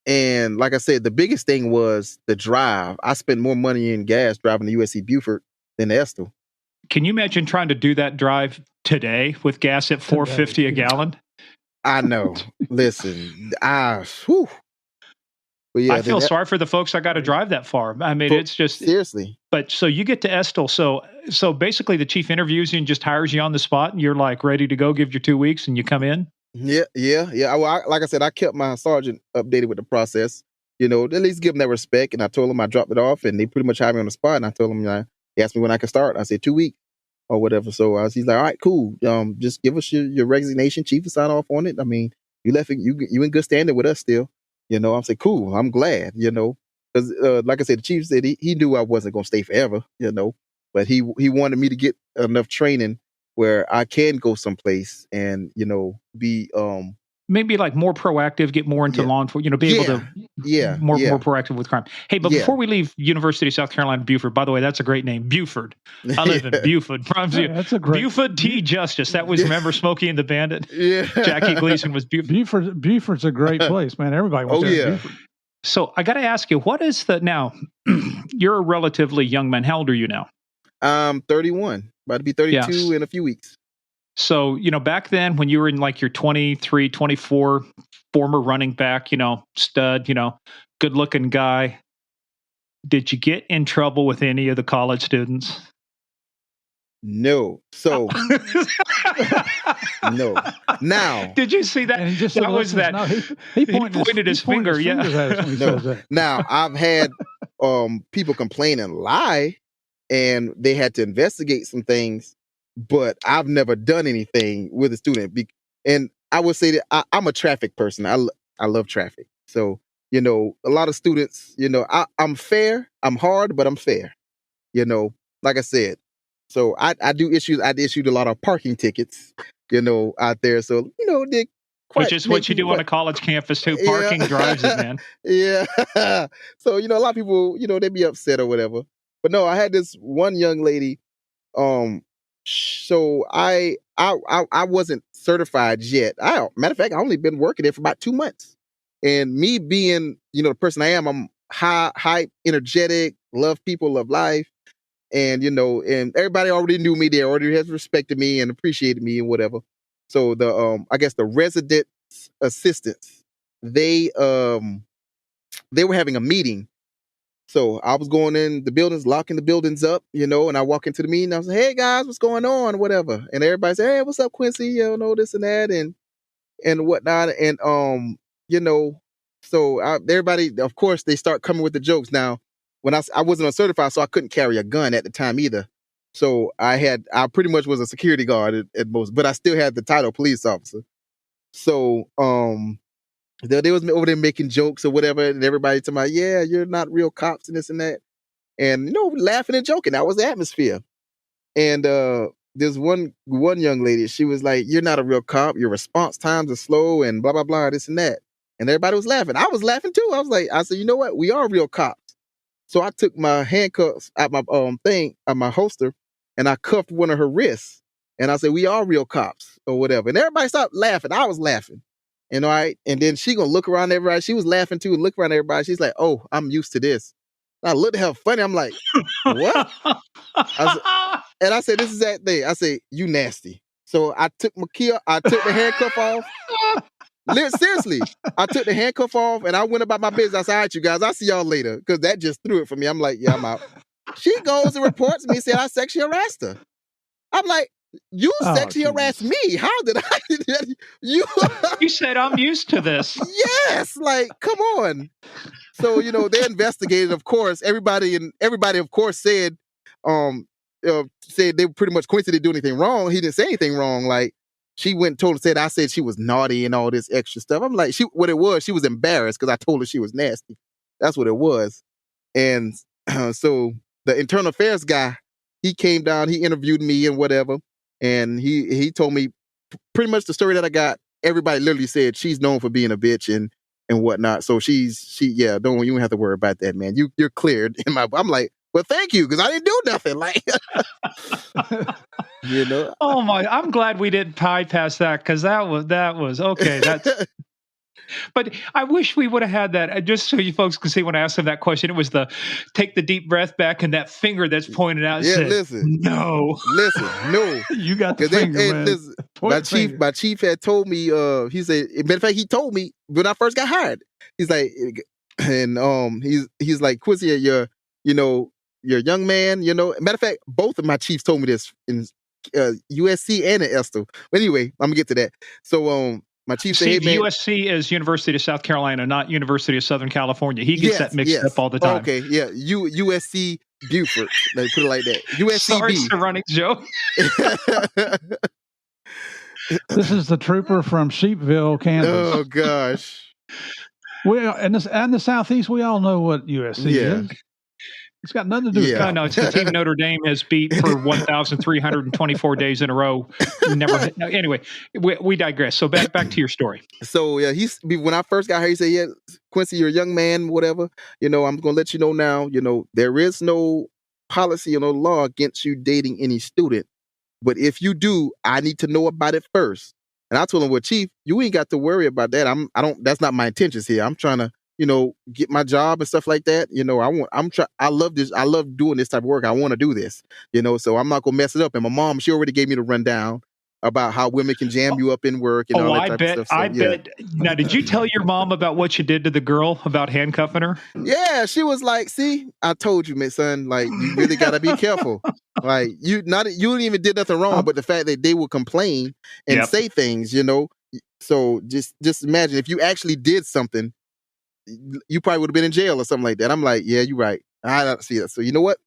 And like I said, the biggest thing was the drive. I spent more money in gas driving to USC Beaufort than Estill. Can you imagine trying to do that drive today with gas at $4.50 a gallon? I know. Listen, But yeah, I feel sorry for the folks that got to drive that far. I mean, it's just seriously. But so you get to Estill. So basically, the chief interviews you and just hires you on the spot, and you're like ready to go. Give your 2 weeks, and you come in. Yeah. Like I said, I kept my sergeant updated with the process. At least give them that respect. And I told them I dropped it off, and they pretty much hired me on the spot. And I told them, he asked me when I could start. I said 2 weeks or whatever. So he's like, all right, cool. Just give us your resignation, chief, and sign off on it. I mean, you left it, you in good standing with us still. I'm saying, cool. I'm glad. Because like I said, the chief said he knew I wasn't going to stay forever. But he wanted me to get enough training where I can go someplace and be maybe like more proactive, get more into law enforcement, be able to more proactive with crime. Hey, but before we leave University of South Carolina, Beaufort, by the way, that's a great name, Buford. I live in Buford. That's a great Buford T. Justice. That was, remember Smokey and the Bandit? Yeah. Jackie Gleason was Buford. Buford's a great place, man. Everybody wants to go to Buford. So I got to ask you, what is now, you're a relatively young man. How old are you now? I'm 31, about to be 32 in a few weeks. So, back then when you were in like your 23, 24, former running back, stud, good looking guy, did you get in trouble with any of the college students? No. So no. Now, did you see that? And he just that was that. No, he pointed his finger. Yeah. fingers at us when he no. says that. Now I've had people complain and lie, and they had to investigate some things, but I've never done anything with a student. And I would say that I'm a traffic person. I love traffic. So, a lot of students, I'm fair. I'm hard, but I'm fair. Like I said. So I do issues. I issued a lot of parking tickets, out there. So, they which is what you do on a college campus too. Parking drives it, man. Yeah. So, a lot of people, they'd be upset or whatever. But no, I had this one young lady. So I wasn't certified yet. Matter of fact, I only been working there for about 2 months. And me being, the person I am, I'm high, energetic, love people, love life. And, and everybody already knew me. They already has respected me and appreciated me and whatever. So I guess the resident assistants, they were having a meeting. So I was going in the buildings, locking the buildings up, and I walk into the meeting. I was like, "Hey guys, what's going on?" Whatever. And everybody said, "Hey, what's up, Quincy? This and that and whatnot." And so everybody, of course, they start coming with the jokes. Now, when I wasn't uncertified, so I couldn't carry a gun at the time either. So I pretty much was a security guard at most, but I still had the title police officer. So they was over there making jokes or whatever, and everybody talking about, "Yeah, you're not real cops," and this and that. And laughing and joking. That was the atmosphere. And there's one young lady. She was like, "You're not a real cop. Your response times are slow, and blah blah blah, this and that." And everybody was laughing. I was laughing too. I said, "You know what? We are real cops." So I took my handcuffs out my my holster, and I cuffed one of her wrists. And I said, "We are real cops," or whatever. And everybody stopped laughing. I was laughing. And all right. And then she gonna look around everybody. She was laughing too, and look around everybody. She's like, "Oh, I'm used to this." And I looked at her funny. I'm like, "What?" And I said, "This is that thing." I said, "You nasty." So I took the handcuff off. Seriously, I took the handcuff off and I went about my business. I said, "All right, you guys, I'll see y'all later." Because that just threw it for me. I'm like, "Yeah, I'm out." She goes and reports me and said I sexually harassed her. I'm like, "You sexually harassed me? How did I? You You said I'm used to this." Yes, like, come on. So, they investigated, of course. Everybody, of course, said they pretty much Quincy didn't do anything wrong. He didn't say anything wrong. Like, she went and told said I said she was naughty and all this extra stuff. I'm like, she was embarrassed because I told her she was nasty. That's what it was. And so the internal affairs guy, he came down, he interviewed me and whatever, and he told me pretty much the story that I got. Everybody literally said she's known for being a bitch and whatnot. So you don't have to worry about that, man. You're cleared. I'm like, well, thank you, because I didn't do nothing. Like, Oh my! I'm glad we didn't bypass that, because that was okay. That's. But I wish we would have had that, just so you folks can see when I asked him that question. It was the take the deep breath back and that finger that's pointed out. Yeah, said, listen, no, no. You got the finger, man. Listen, my chief had told me. He said, matter of fact, he told me when I first got hired. He's like, and he's like, "Quincy, you're a young man. Matter of fact, both of my chiefs told me this in USC and in Estill. But anyway, I'm gonna get to that. So my chief said, "Hey, man, USC is University of South Carolina, not University of Southern California." He gets that mixed up all the time. Okay, yeah, USC Beaufort. They put it like that. USC. Sorry, it's a running joke. This is the trooper from Sheepville, Kansas. Oh gosh. In the Southeast, we all know what USC is. It's got nothing to do with it. No, it's the team Notre Dame has beat for 1,324 days in a row. Anyway, we digress. So back to your story. So yeah, when I first got here, he said, "Yeah, Quincy, you're a young man, whatever. I'm gonna let you know now. There is no policy or no law against you dating any student. But if you do, I need to know about it first." And I told him, "Well, Chief, you ain't got to worry about that. That's not my intentions here. I'm trying to, get my job and stuff like that. I love this. I love doing this type of work. I want to do this, so I'm not going to mess it up." And my mom, she already gave me the rundown. about how women can jam you up in work and all that type of stuff. So, I bet. Now, did you tell your mom about what you did to the girl about handcuffing her? Yeah, she was like, "See, I told you, man, son. Like, you really gotta be careful. Like, you didn't even did nothing wrong, but the fact that they will complain and say things, So just imagine if you actually did something, you probably would have been in jail or something like that. I'm like, yeah, you're right. I don't see that. So you know what?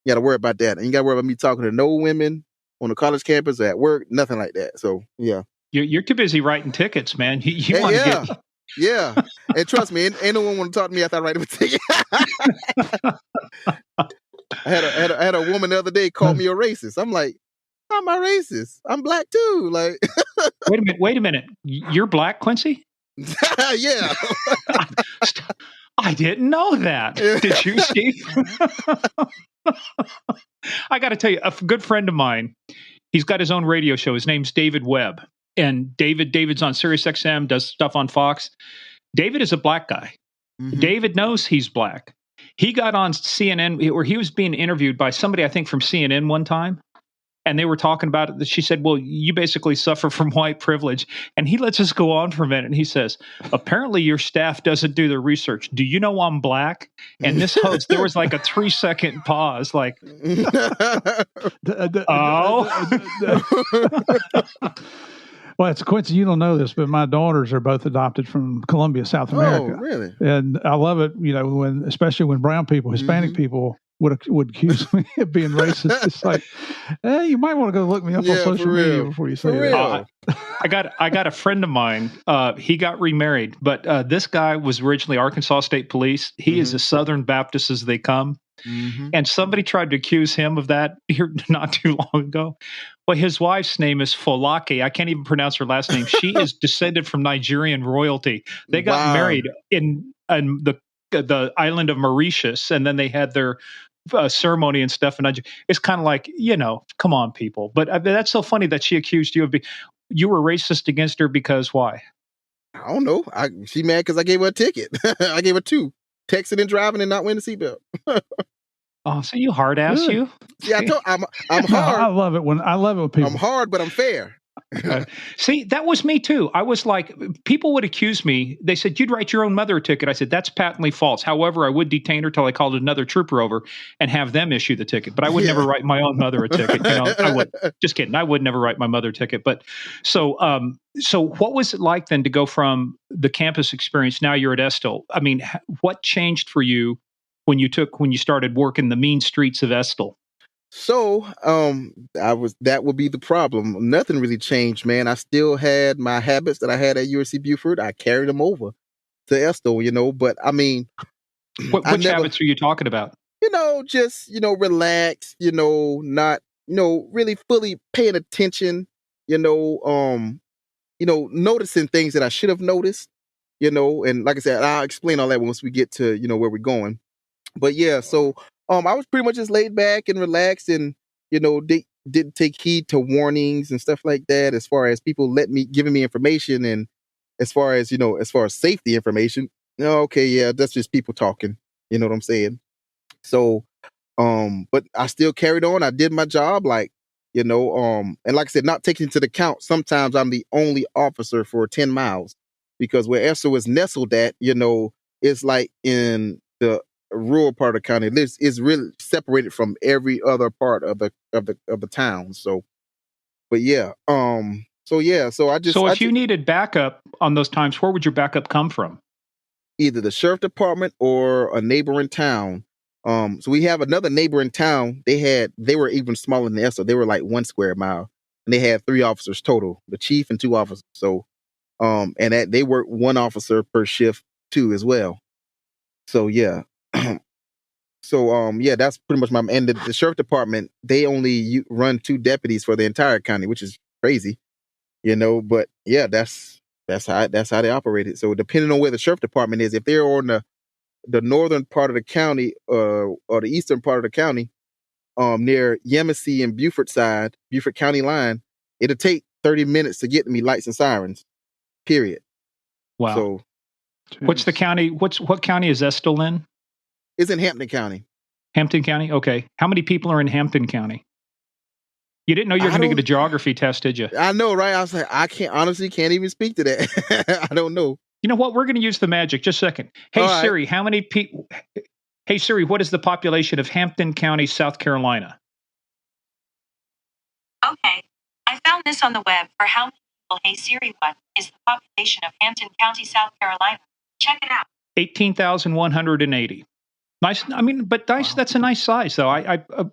You got to worry about that. And you got to worry about me talking to no women on the college campus or at work, nothing like that. So yeah, you're too busy writing tickets, man. You want to get. Yeah, and trust me, ain't no one want to talk to me after I write a ticket. I had a woman the other day call me a racist. I'm like, I'm a racist. I'm black too. Like, wait a minute. You're black, Quincy? Yeah. I didn't know that. Did you, Steve? I got to tell you, a good friend of mine, he's got his own radio show. His name's David Webb. And David's on Sirius XM, does stuff on Fox. David is a black guy. Mm-hmm. David knows he's black. He got on CNN, or he was being interviewed by somebody, I think, from CNN one time. And they were talking about it. She said, well, you basically suffer from white privilege. And he lets us go on for a minute. And he says, apparently your staff doesn't do their research. Do you know I'm black? And this host, there was like a 3-second pause, like, Well, it's Quincy, you don't know this, but my daughters are both adopted from Colombia, South America. Oh, really? And I love it, especially when brown people, Hispanic people would accuse me of being racist. It's like, hey, you might want to go look me up on social media before you say that. I got a friend of mine. He got remarried, but this guy was originally Arkansas State Police. He is as Southern Baptist as they come. Mm-hmm. And somebody tried to accuse him of that here not too long ago. Well, his wife's name is Folake. I can't even pronounce her last name. She is descended from Nigerian royalty. They got married in the island of Mauritius, and then they had their ceremony and stuff. And it's kind of like, come on, people. But that's so funny that she accused you of you were racist against her because why? I don't know. She mad because I gave her a ticket. I gave her 2. Texting and driving and not wearing a seatbelt. Oh, so you hard ass you? Yeah, I'm hard. I love it when people. I'm hard, but I'm fair. See, that was me too. I was like, people would accuse me. They said, you'd write your own mother a ticket. I said, that's patently false. However, I would detain her till I called another trooper over and have them issue the ticket. But I would never write my own mother a ticket. I would. Just kidding. I would never write my mother a ticket. But so what was it like then to go from the campus experience? Now you're at Estill. I mean, what changed for you when you started working the mean streets of Estill? So, that would be the problem. Nothing really changed, man. I still had my habits that I had at USC Beaufort. I carried them over to Estill, but I mean, which habits are you talking about? Just, relax, not, really fully paying attention, noticing things that I should have noticed, and like I said, I'll explain all that once we get to, where we're going. But yeah, so I was pretty much just laid back and relaxed, and they didn't take heed to warnings and stuff like that. As far as people giving me information, and as far as safety information, okay, yeah, that's just people talking. You know what I'm saying? So, but I still carried on. I did my job, and like I said, not taking into account. Sometimes I'm the only officer for 10 miles because where Estill is nestled at, it's like in the rural part of the county. It's really separated from every other part of the town. So, but yeah, so if you needed backup on those times, where would your backup come from? Either the sheriff department or a neighboring town. So we have another neighboring town. They were even smaller than Estill. They were like 1 square mile, and they had 3 officers total, the chief and 2 officers. So, and that they work 1 officer per shift too as well. So yeah. So, that's pretty much and the sheriff department, they only run 2 deputies for the entire county, which is crazy, but yeah, that's how they operate it. So depending on where the sheriff department is, if they're on the northern part of the county, or the eastern part of the county, near Yemassee and Beaufort County line, it'll take 30 minutes to get to me, lights and sirens, period. Wow. So what's the county? What county is Estill in? It's in Hampton County. Hampton County? Okay. How many people are in Hampton County? You didn't know you were I going to get a don't- geography test, did you? I know, right? I was like, I can't even speak to that. I don't know. You know what? We're going to use the magic. Just a second. Hey, All right. Siri, how many people? Hey, Siri, what is the population of Hampton County, South Carolina? Okay, I found this on the web for how many people. Hey Siri, what is the population of Hampton County, South Carolina? Check it out. 18,180. Nice. I mean, but nice. Wow. That's a nice size, though.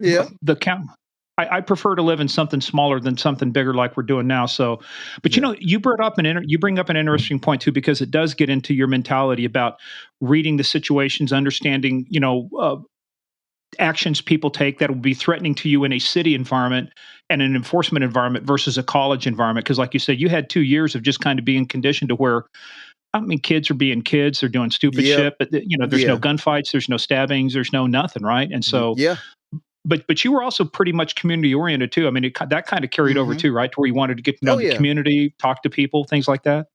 Yeah. The count. I prefer to live in something smaller than something bigger like we're doing now. So, but you know, you bring up an interesting point too, because it does get into your mentality about reading the situations, understanding, actions people take that will be threatening to you in a city environment and an enforcement environment versus a college environment. Because like you said, you had 2 years of just kind of being conditioned to where, I mean, kids are being kids, they're doing stupid Yep. shit, but there's no Yeah. gunfights, there's no stabbings, there's no nothing, right? And so, Yeah. but you were also pretty much community oriented too. I mean, that kind of carried over Mhm. too, right? To where you wanted to get to know Oh, the yeah. community, talk to people, things like that.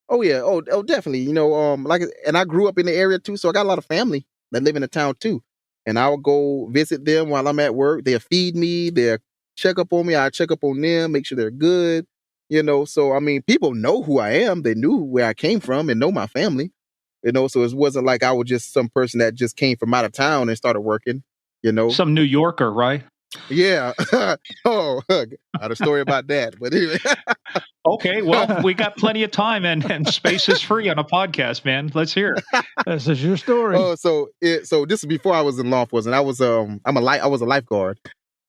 Oh yeah. Oh definitely. And I grew up in the area too, so I got a lot of family that live in the town too. And I'll go visit them while I'm at work. They'll feed me, they'll check up on me, I check up on them, make sure they're good. So I mean, people know who I am. They knew where I came from and know my family. So it wasn't like I was just some person that just came from out of town and started working, Some New Yorker, right? Yeah. Oh, I had a story about that. But anyway. Okay, well, we got plenty of time and space is free on a podcast, man. Let's hear it. This is your story. Oh, so this is before I was in law enforcement. I was I was a lifeguard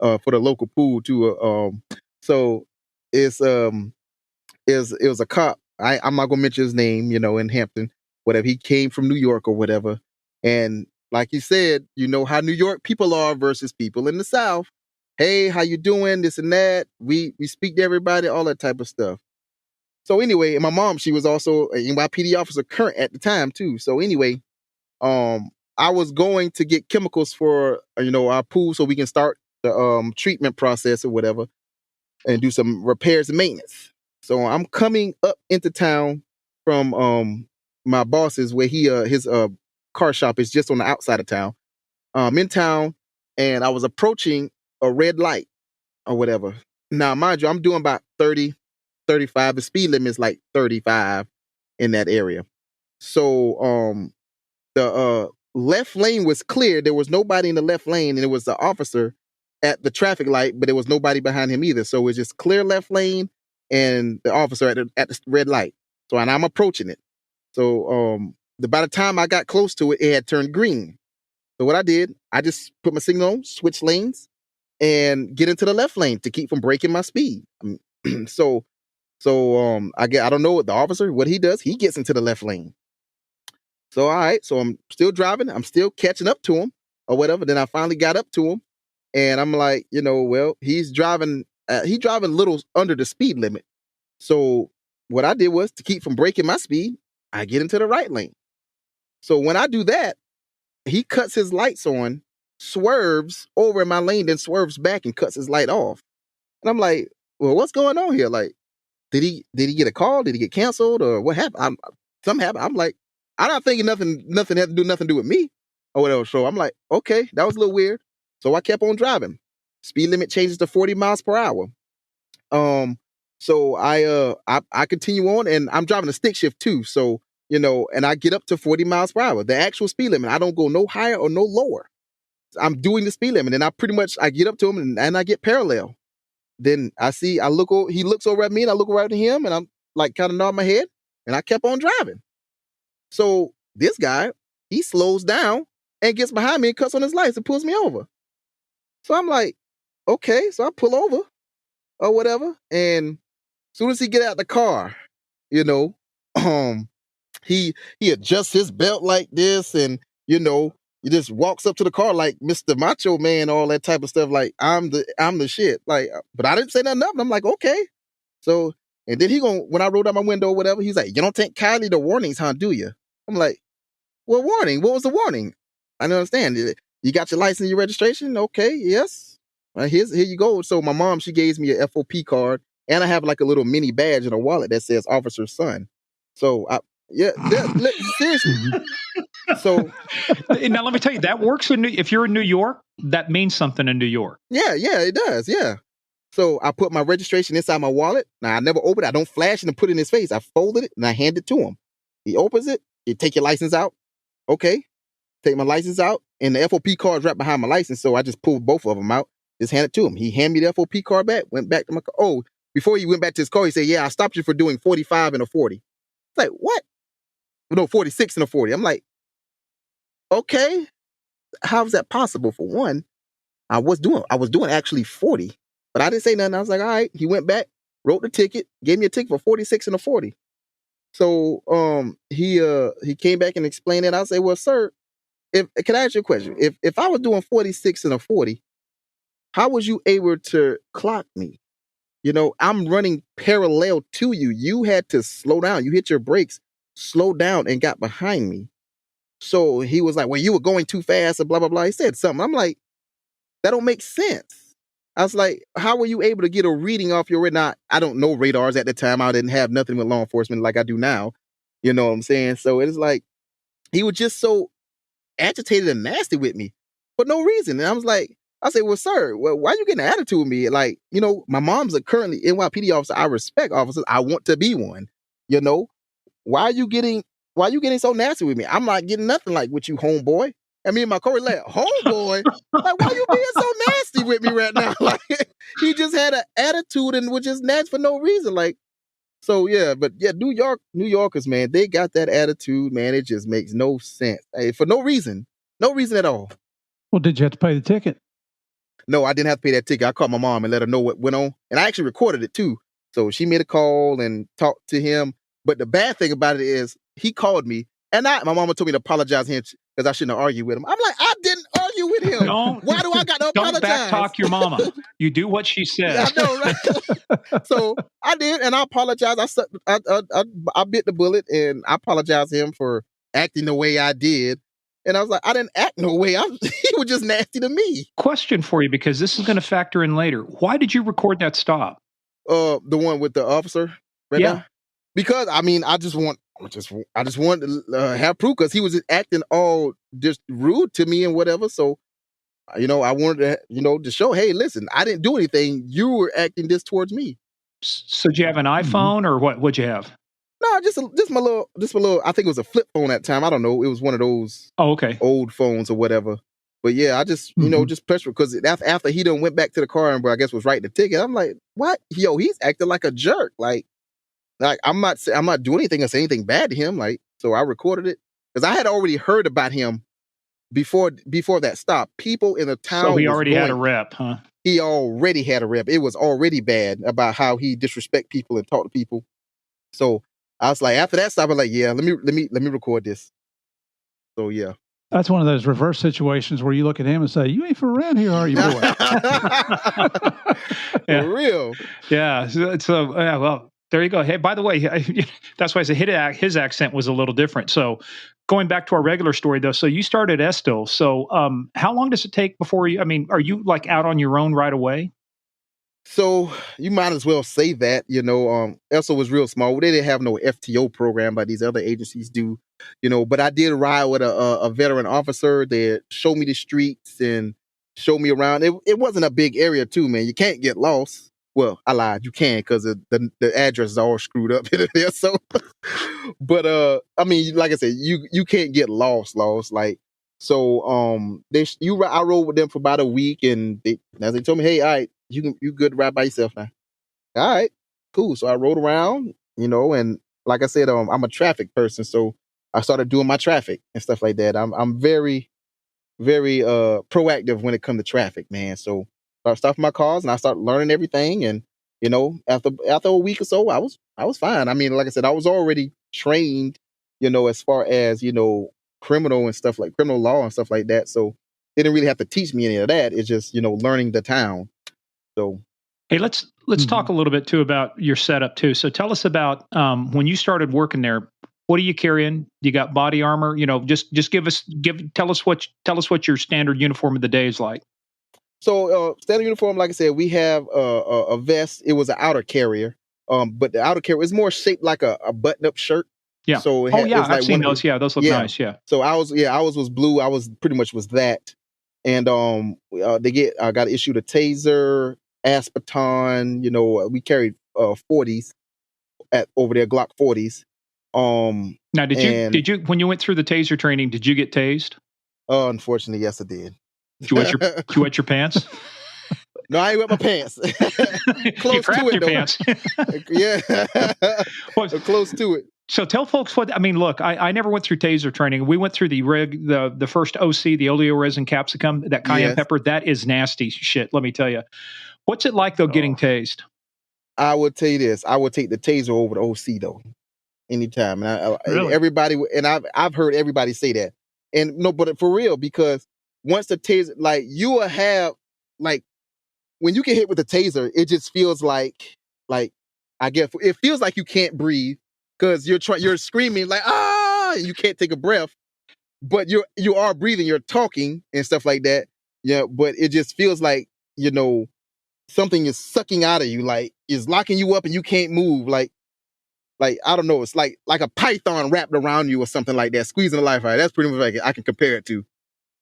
for the local pool too. So it's it was a cop. I'm not gonna mention his name, in Hampton, whatever. He came from New York or whatever. And like you said, you know how New York people are versus people in the South. Hey, how you doing? This and that. We speak to everybody, all that type of stuff. So anyway, and my mom, she was also an NYPD officer current at the time too. So anyway, I was going to get chemicals for our pool so we can start the treatment process or whatever and do some repairs and maintenance. So I'm coming up into town from my boss's where his car shop is just on the outside of town. In town, and I was approaching a red light or whatever. Now, mind you, I'm doing about 30, 35. The speed limit is like 35 in that area. So the left lane was clear. There was nobody in the left lane, and it was the officer at the traffic light, but there was nobody behind him either. So it was just clear left lane and the officer at the red light. So and I'm approaching it. So by the time I got close to it, it had turned green. So what I did, I just put my signal on, switch lanes, and get into the left lane to keep from breaking my speed. So I don't know what the officer, what he does, he gets into the left lane. So all right, so I'm still driving, I'm still catching up to him or whatever. Then I finally got up to him, and I'm like, well, he's driving a little under the speed limit. So what I did was to keep from breaking my speed, I get into the right lane. So when I do that, he cuts his lights on, swerves over in my lane, then swerves back and cuts his light off. And I'm like, well, what's going on here? Like, did he get a call? Did he get canceled or what happened? Something happened. I'm like, I'm not thinking nothing had to do with me or whatever. So I'm like, okay, that was a little weird. So I kept on driving. Speed limit changes to 40 miles per hour. So I continue on, and I'm driving a stick shift too. So, and I get up to 40 miles per hour, the actual speed limit. I don't go no higher or no lower. I'm doing the speed limit, and I get up to him and I get parallel. Then he looks over at me, and I look over at him, and I'm like kind of nod my head, and I kept on driving. So this guy, he slows down and gets behind me and cuts on his lights and pulls me over. So I'm like, okay, so I pull over or whatever, and as soon as he get out the car, he adjusts his belt like this, and he just walks up to the car like Mr. Macho Man, all that type of stuff. Like I'm the shit. Like, but I didn't say nothing. I'm like, okay. So, and then when I rolled out my window or whatever, he's like, you don't take kindly to warnings, huh? Do you? I'm like, well, warning. What was the warning? I don't understand. You got your license, your registration? Okay, yes. Here you go. So my mom, she gave me a FOP card, and I have like a little mini badge in a wallet that says Officer's Son. So seriously. So now let me tell you, that works if you're in New York, that means something in New York. Yeah, it does. Yeah. So I put my registration inside my wallet. Now I never open it. I don't flash it and put it in his face. I folded it and I hand it to him. He opens it. You take your license out. Okay. Take my license out. And the FOP card's right behind my license. So I just pulled both of them out. Just hand it to him. He handed me the FOP card back. Went back to my car. Oh, before he went back to his car, he said, yeah, I stopped you for doing 45 and a 40. It's like, what? No, 46 and a 40. I'm like, okay. How's that possible? For one, I was doing actually 40, but I didn't say nothing. I was like, all right. He went back, wrote the ticket, gave me a ticket for 46 and a 40. So he came back and explained it. I say, well, sir, can I ask you a question? If I was doing 46 and a 40, how was you able to clock me? You know, I'm running parallel to you. You had to slow down. You hit your brakes, slowed down, and got behind me. So he was like, well, you were going too fast, and blah, blah, blah. He said something. I'm like, that don't make sense. I was like, how were you able to get a reading off your radar? I don't know radars at the time. I didn't have nothing with law enforcement like I do now. You know what I'm saying? So it's like, he was just so agitated and nasty with me for no reason. And I said, well, sir, why are you getting an attitude with me? Like, you know, my mom's a currently NYPD officer. I respect officers. I want to be one. You know, why are you getting so nasty with me? I'm not getting nothing like with you, homeboy. And me and my co like, homeboy? Like, why you being so nasty with me right now? Like, he just had an attitude and was just nasty for no reason. Like, so yeah, but yeah, New Yorkers, man, they got that attitude, man. It just makes no sense. Hey, for no reason at all. Well, did you have to pay the ticket? No, I didn't have to pay that ticket. I called my mom and let her know what went on. And I actually recorded it too. So she made a call and talked to him. But the bad thing about it is he called me and my mama told me to apologize to him because I shouldn't have argued with him. I'm like, I didn't argue with him. Why do I got to apologize? Don't backtalk your mama. You do what she says. I know, right? So I did, and I apologized. I bit the bullet, and I apologized to him for acting the way I did. And I was like, I didn't act no way. He was just nasty to me. Question for you, because this is going to factor in later. Why did you record that stop? The one with the officer right now? Because I just want to have proof because he was acting all just rude to me and whatever. So, you know, I wanted to, to show, hey, listen, I didn't do anything. You were acting this towards me. So, did you have an iPhone or what? What'd you have? No, just my little. I think it was a flip phone at the time. I don't know. It was one of those old phones or whatever. But yeah, I just just pressure because after he done went back to the car and I guess was writing the ticket. I'm like, what? Yo, he's acting like a jerk. Like I'm not doing anything or saying anything bad to him. Like, so I recorded it because I had already heard about him before that stop. People in the town. So he already had a rep, huh? He already had a rep. It was already bad about how he disrespect people and talk to people. So I was like, after that stop, I was like, yeah, let me record this. So yeah. That's one of those reverse situations where you look at him and say, you ain't from around here, are you, boy? For real. Yeah. So well, there you go. Hey, by the way, that's why I said his accent was a little different. So going back to our regular story, though, so you started Estill. So how long does it take before you, are you like out on your own right away? So you might as well say that, Estill was real small. They didn't have no FTO program like these other agencies do, but I did ride with a veteran officer that showed me the streets and showed me around. It wasn't a big area too, man. You can't get lost. Well, I lied. You can because the address is all screwed up in there. So, but like I said, you can't get lost. Like, so I rode with them for about a week, and they told me, hey, all right, you good to ride by yourself now. All right, cool. So I rode around, and like I said, I'm a traffic person, so I started doing my traffic and stuff like that. I'm very, very proactive when it comes to traffic, man. So I stopped my cars and I started learning everything. And, after a week or so, I was fine. Like I said, I was already trained, as far as, criminal law and stuff like that. So they didn't really have to teach me any of that. It's just, learning the town. So. Hey, let's talk a little bit too about your setup too. So tell us about when you started working there. What are you carrying? You got body armor? Just tell us what your standard uniform of the day is like. So standard uniform, like I said, we have a vest. It was an outer carrier, but the outer carrier is more shaped like a button-up shirt. Yeah. So I've seen those. Yeah, those look nice. Yeah. So ours was blue. I was pretty much was that, and I got issued a taser Aspeton. We carried 40s over there, Glock 40s. Now, did you when you went through the taser training, did you get tased? Unfortunately, yes, I did. Did you wet your pants? No, I ain't wet my pants. You Close to crapped it your though. pants. Yeah, Well, close to it. so tell folks look, I never went through taser training. We went through the first OC, the oleoresin capsicum, that cayenne Yes. pepper. That is nasty shit, let me tell you. What's it like, though, getting tased? I would tell you this. I would take the taser over the OC, though, anytime. And Really? everybody, and I've heard everybody say that. And no, but for real, because once the taser, like, you will have, like, when you get hit with the taser, it just feels like I guess it feels like you can't breathe because you're screaming like, ah, and you can't take a breath, but you are breathing, you're talking and stuff like that. Yeah, but it just feels like, something is sucking out of you, like is locking you up and you can't move. Like I don't know, it's like a python wrapped around you or something like that, squeezing the life out of you. That's pretty much like I can compare it to.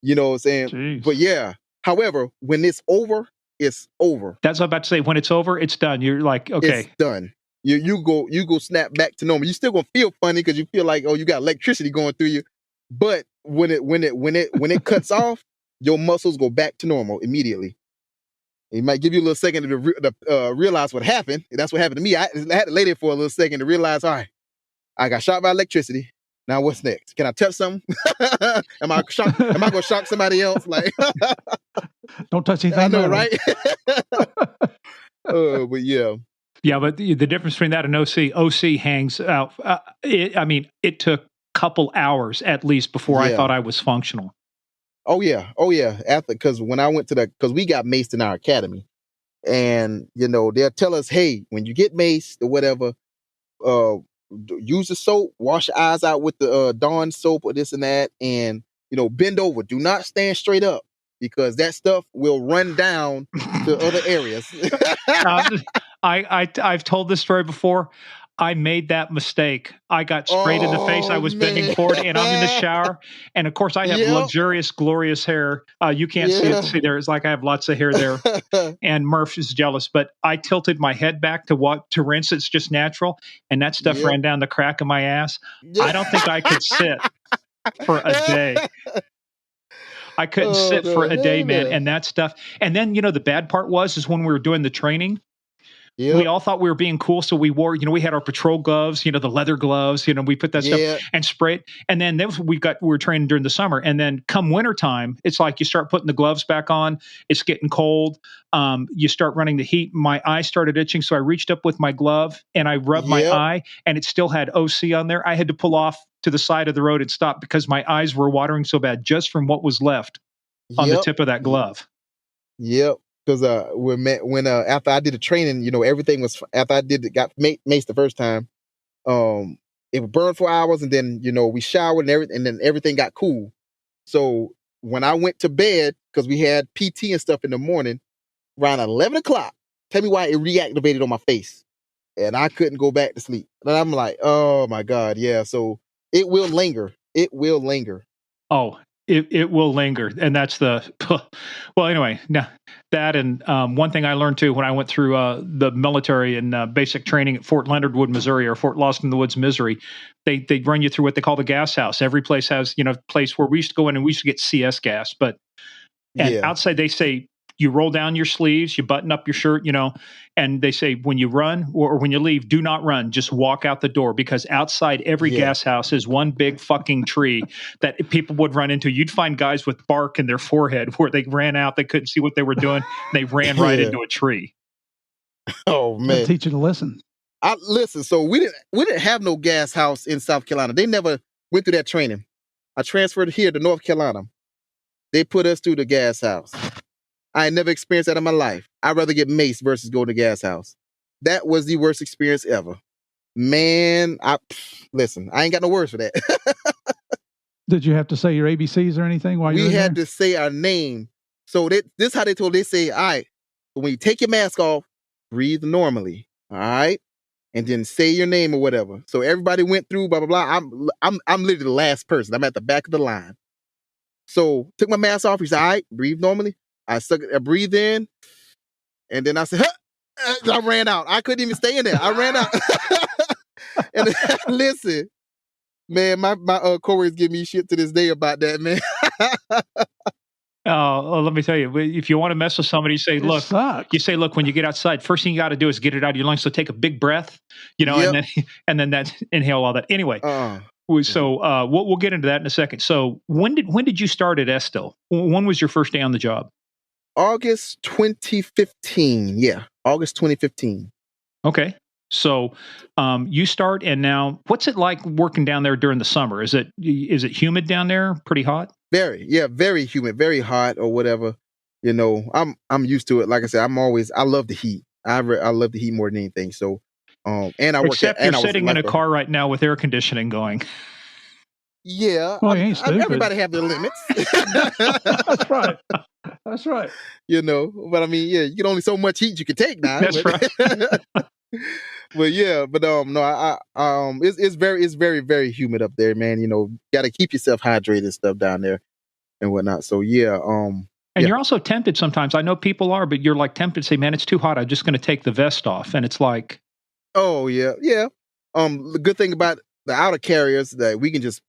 You know what I'm saying? Jeez. But yeah. However, when it's over, it's over. That's what I'm about to say. When it's over, it's done. You're like, okay. It's done. You go snap back to normal. You still gonna feel funny because you feel like, oh, you got electricity going through you. But when it cuts off, your muscles go back to normal immediately. It might give you a little second to realize what happened. That's what happened to me. I had to lay there for a little second to realize, all right, I got shot by electricity. Now what's next? Can I touch something? Am I gonna shock somebody else? Like, don't touch anything. I know, metal. right? But yeah. Yeah, but the difference between that and OC hangs out. It took a couple hours at least before I thought I was functional. Oh yeah. Because when I went because we got maced in our academy, and they'll tell us, hey, when you get maced or whatever, use the soap, wash your eyes out with the Dawn soap or this and that, and bend over. Do not stand straight up because that stuff will run down to other areas. I've told this story before. I made that mistake. I got sprayed in the face. I was bending forward, and I'm in the shower. And of course, I have luxurious, glorious hair. You can't see there. It's like I have lots of hair there. And Murph is jealous, but I tilted my head back to rinse. It's just natural, and that stuff ran down the crack of my ass. I don't think I could sit for a day. I couldn't sit for a day, man. And that stuff. And then, the bad part is when we were doing the training, we all thought we were being cool. So we wore, we had our patrol gloves, the leather gloves, we put that stuff and spray it. And then we were training during the summer. And then come wintertime, it's like you start putting the gloves back on. It's getting cold. You start running the heat. My eye started itching. So I reached up with my glove and I rubbed my eye, and it still had OC on there. I had to pull off to the side of the road and stop because my eyes were watering so bad just from what was left on the tip of that glove. Yep. Because when after I did the training, everything was, after I got maced the first time, it would burn for hours, and then we showered and everything, and then everything got cool. So when I went to bed, because we had PT and stuff in the morning, around 11 o'clock, tell me why it reactivated on my face, and I couldn't go back to sleep. And I'm like, oh my God, yeah. So it will linger. It will linger. Oh, it will linger. And that's well, anyway, now that, and one thing I learned too, when I went through the military and basic training at Fort Leonard Wood, Missouri, or Fort Lost in the Woods, Missouri, they run you through what they call the gas house. Every place has, place where we used to go in and we used to get CS gas, and outside they say, you roll down your sleeves, you button up your shirt, and they say when you run or when you leave, do not run, just walk out the door, because outside every gas house is one big fucking tree that people would run into. You'd find guys with bark in their forehead where they ran out, they couldn't see what they were doing, they ran right into a tree. Oh man, teach you to listen. Listen. So we didn't have no gas house in South Carolina. They never went through that training. I transferred here to North Carolina. They put us through the gas house. I ain't never experienced that in my life. I'd rather get maced versus go to the gas house. That was the worst experience ever. Man, listen, I ain't got no words for that. Did you have to say your ABCs or anything while you were there? We had to say our name. So this is how they say, all right, when you take your mask off, breathe normally, all right? And then say your name or whatever. So everybody went through, blah, blah, blah. I'm literally the last person. I'm at the back of the line. So took my mask off. He said, all right, breathe normally. I breathe in, And then I said, huh! I ran out. I couldn't even stay in there. I ran out. And listen, man, my coworkers give me shit to this day about that, man. Let me tell you, if you want to mess with somebody, you say, look, when you get outside, first thing you got to do is get it out of your lungs. So take a big breath, Yep. and then that's inhale all that. Anyway, so we'll get into that in a second. So when did you start at Estill? When was your first day on the job? August 2015. Yeah, August 2015. Okay. So you start, and now what's it like working down there during the summer? Is it humid down there? Pretty hot? Very humid, very hot or whatever. You know, I'm used to it. Like I said, I love the heat. I love the heat more than anything. So, and I work except you're sitting in a car right now with air conditioning going. Yeah, well, ain't stupid. Everybody have their limits. That's right. That's right. You know, but I mean, yeah, you get only so much heat you can take now. That's right. But yeah, but no, it's very, very humid up there, man. You know, got to keep yourself hydrated and stuff down there and whatnot. So yeah, and you're also tempted sometimes. I know people are, but you're like tempted to say, "Man, it's too hot. I'm just going to take the vest off." And it's like, oh yeah. The good thing about the outer carriers that we can just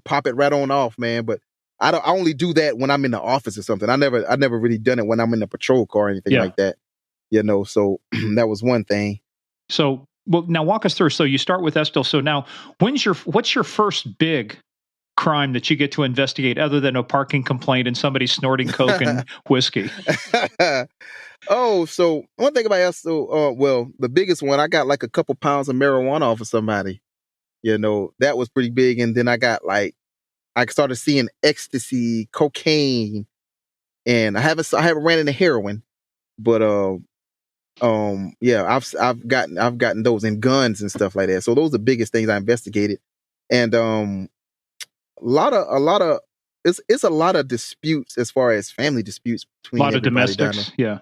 pop it right on off, man. But I only do that when I'm in the office or something. I never really done it when I'm in the patrol car or anything like that. You know, so that was one thing. So, well, now walk us through. So you start with Estill. So now, what's your first big crime that you get to investigate, other than a parking complaint and somebody snorting coke and whiskey? Oh, so one thing about Estill, well, the biggest one, I got like a couple pounds of marijuana off of somebody. You know, that was pretty big. And then I started seeing ecstasy, cocaine, and I haven't ran into heroin, but yeah, I've gotten those, and guns and stuff like that. So those are the biggest things I investigated. And a lot of it's a lot of disputes as far as family disputes between a lot of domestics. Yeah,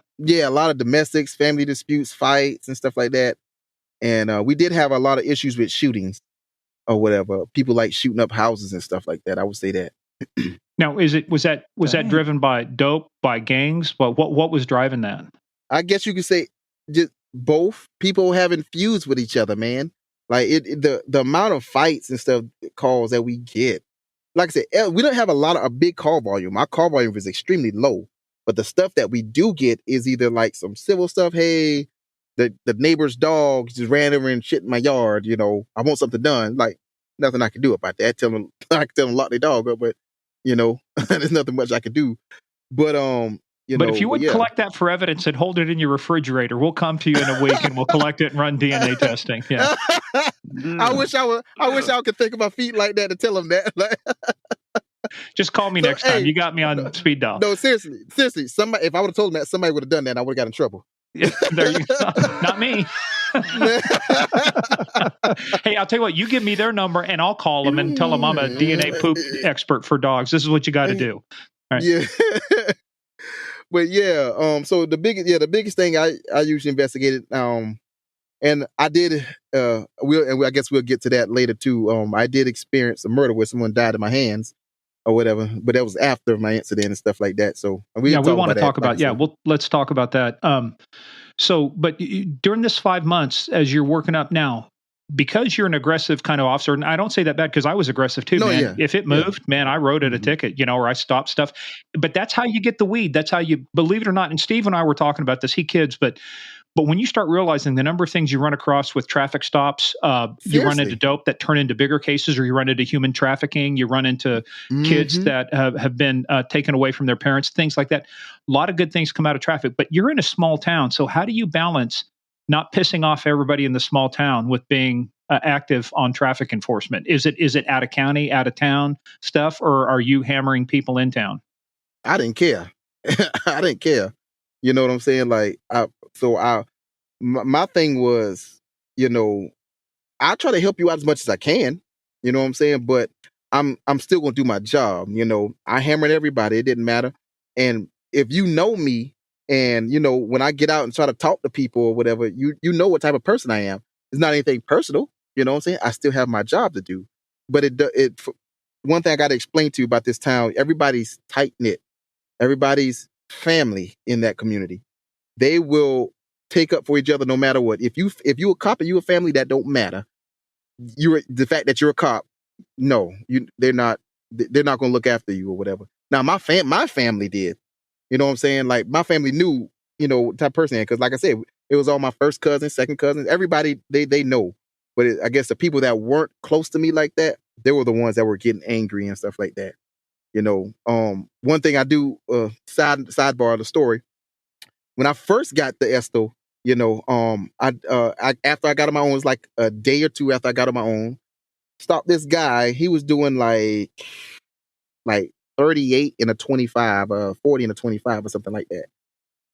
a lot of domestics, family disputes, fights and stuff like that. And we did have a lot of issues with shootings or whatever. People like shooting up houses and stuff like that. I would say that. Now, was that driven by dope, by gangs? Well, what was driving that? I guess you could say just both. People having feuds with each other, man. Like the amount of fights and stuff, calls that we get. Like I said, we don't have a big call volume. Our call volume is extremely low. But the stuff that we do get is either like some civil stuff. Hey, the neighbor's dog just ran over and shit in my yard. You know, I want something done. Like, nothing I can do about that. I can tell them lock their dog up, but you know, there's nothing much I can do. But if you would collect that for evidence and hold it in your refrigerator, we'll come to you in a week and we'll collect it and run DNA testing. Yeah. I wish I could think of my feet like that to tell them that. Just call me next time. You got me on speed dial. No, seriously. Somebody, if I would have told them that, somebody would have done that, and I would have got in trouble. There you go. Not me. Hey, I'll tell you what. You give me their number, and I'll call them and tell them I'm a DNA poop expert for dogs. This is what you got to do. All right. Yeah. But yeah, so the biggest thing I usually investigated, and I did, I guess we'll get to that later too. I did experience a murder where someone died in my hands or whatever, but that was after my incident and stuff like that. So we want to talk about let's talk about that. But during this 5 months, as you're working up now, because you're an aggressive kind of officer, and I don't say that bad because I was aggressive too, man. Yeah. If it moved, man, I wrote it a ticket, or I stopped stuff. But that's how you get the weed. That's how you, believe it or not. And Steve and I were talking about this. He kids, but when you start realizing the number of things you run across with traffic stops, you run into dope that turn into bigger cases, or you run into human trafficking, you run into kids that have been taken away from their parents, things like that. A lot of good things come out of traffic, but you're in a small town. So how do you balance not pissing off everybody in the small town with being active on traffic enforcement? Is it out of county, out of town stuff, or are you hammering people in town? I didn't care. I didn't care. You know what I'm saying? Like, my thing was, I try to help you out as much as I can. You know what I'm saying? But I'm still gonna do my job. I hammered everybody. It didn't matter. And if you know me, and when I get out and try to talk to people or whatever, you know what type of person I am. It's not anything personal. You know what I'm saying? I still have my job to do. But one thing I got to explain to you about this town: everybody's tight knit. Everybody's family in that community. they will take up for each other no matter what. If you a cop and you a family, that don't matter. The fact that you're a cop, no, they're not going to look after you or whatever. Now my family did. You know what I'm saying? Like my family knew, what type of person I am, because like I said, it was all my first cousins, second cousins, everybody they know. But I guess the people that weren't close to me like that, they were the ones that were getting angry and stuff like that. One thing I do, sidebar of the story, when I first got the Estill, I after I got on my own, it was like a day or two after I got on my own, stopped this guy. He was doing like 38 in a 25, 40 in a 25 or something like that.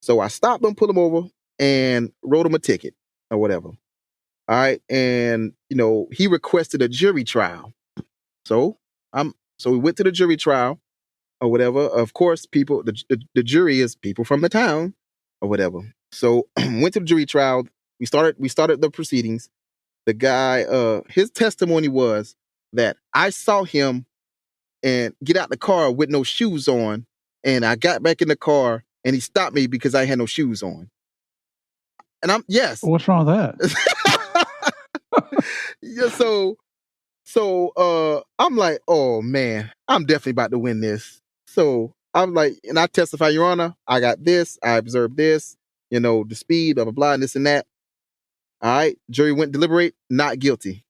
So I stopped him, pulled him over, and wrote him a ticket or whatever. All right. And, he requested a jury trial. So we went to the jury trial or whatever. Of course, the jury is people from the town or whatever. So went to the jury trial. We started the proceedings. The guy, his testimony was that I saw him and get out the car with no shoes on, and I got back in the car and he stopped me because I had no shoes on. And yes. What's wrong with that? Yeah, so I'm like, oh man, I'm definitely about to win this. So I'm like, and I testify, Your Honor, I got this, I observed this, the speed, blah, blah, blah, and this and that. All right. Jury went deliberate, not guilty.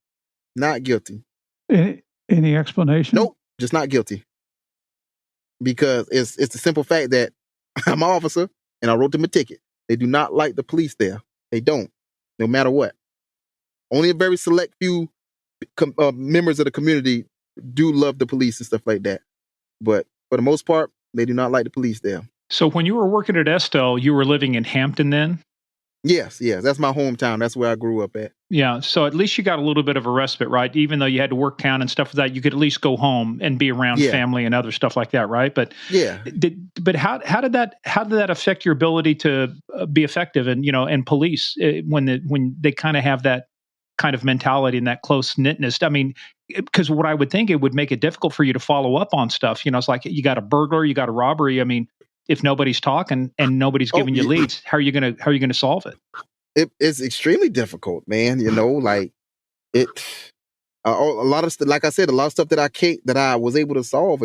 Not guilty. Any explanation? Nope, just not guilty. Because it's the simple fact that I'm an officer and I wrote them a ticket. They do not like the police there. They don't, no matter what. Only a very select few members of the community do love the police and stuff like that. But for the most part, they do not like the police there. So when you were working at Estill, you were living in Hampton then? Yes. That's my hometown. That's where I grew up at. Yeah. So at least you got a little bit of a respite, right? Even though you had to work town and stuff like that, you could at least go home and be around family and other stuff like that, right? But how did that affect your ability to be effective and police when they kind of have that kind of mentality and that close knitness? I mean, because what I would think, it would make it difficult for you to follow up on stuff. It's like you got a burglar, you got a robbery. I mean, if nobody's talking and nobody's giving you leads, how are you gonna solve it? It's extremely difficult, man. Like a lot of like I said, a lot of stuff that I was able to solve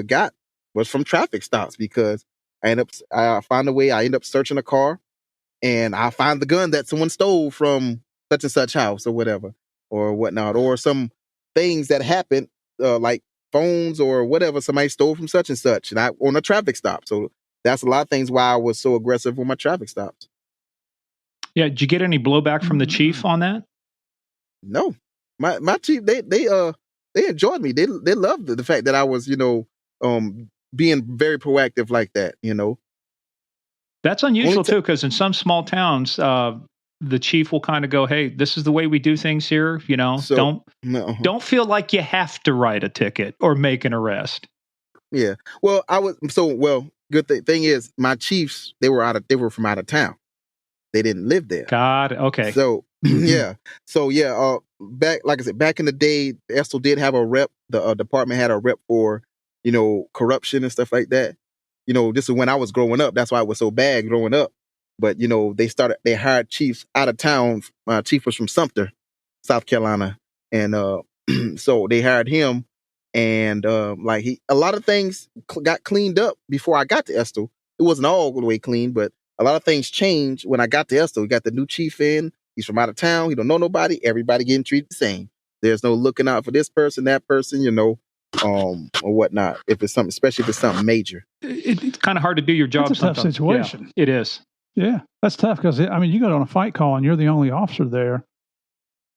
was from traffic stops, because I found a way. I end up searching a car, and I find the gun that someone stole from such and such house or whatever or whatnot, or some things that happened, like phones or whatever somebody stole from such and such, and I on a traffic stop. So that's a lot of things why I was so aggressive with my traffic stops. Yeah. Did you get any blowback from the chief on that? No, my chief, they enjoyed me. They loved the fact that I was, being very proactive like that. That's unusual too, because in some small towns, the chief will kind of go, "Hey, this is the way we do things here. Don't feel like you have to write a ticket or make an arrest." Yeah. Well, good thing is my chiefs, they were from out of town. They didn't live there. God, okay. So yeah. Back, like I said, back in the day, Estill did have a rep. The department had a rep for, corruption and stuff like that. This is when I was growing up. That's why it was so bad growing up. But they hired chiefs out of town. My chief was from Sumter, South Carolina, and so they hired him. And a lot of things got cleaned up before I got to Estill. It wasn't all the way clean, but a lot of things changed when I got to Estill. We got the new chief in. He's from out of town. He don't know nobody. Everybody getting treated the same. There's no looking out for this person, that person, or whatnot. If it's something, especially if it's something major. It's kind of hard to do your job. It's a tough situation. Yeah, it is. Yeah, that's tough because you go on a fight call and you're the only officer there.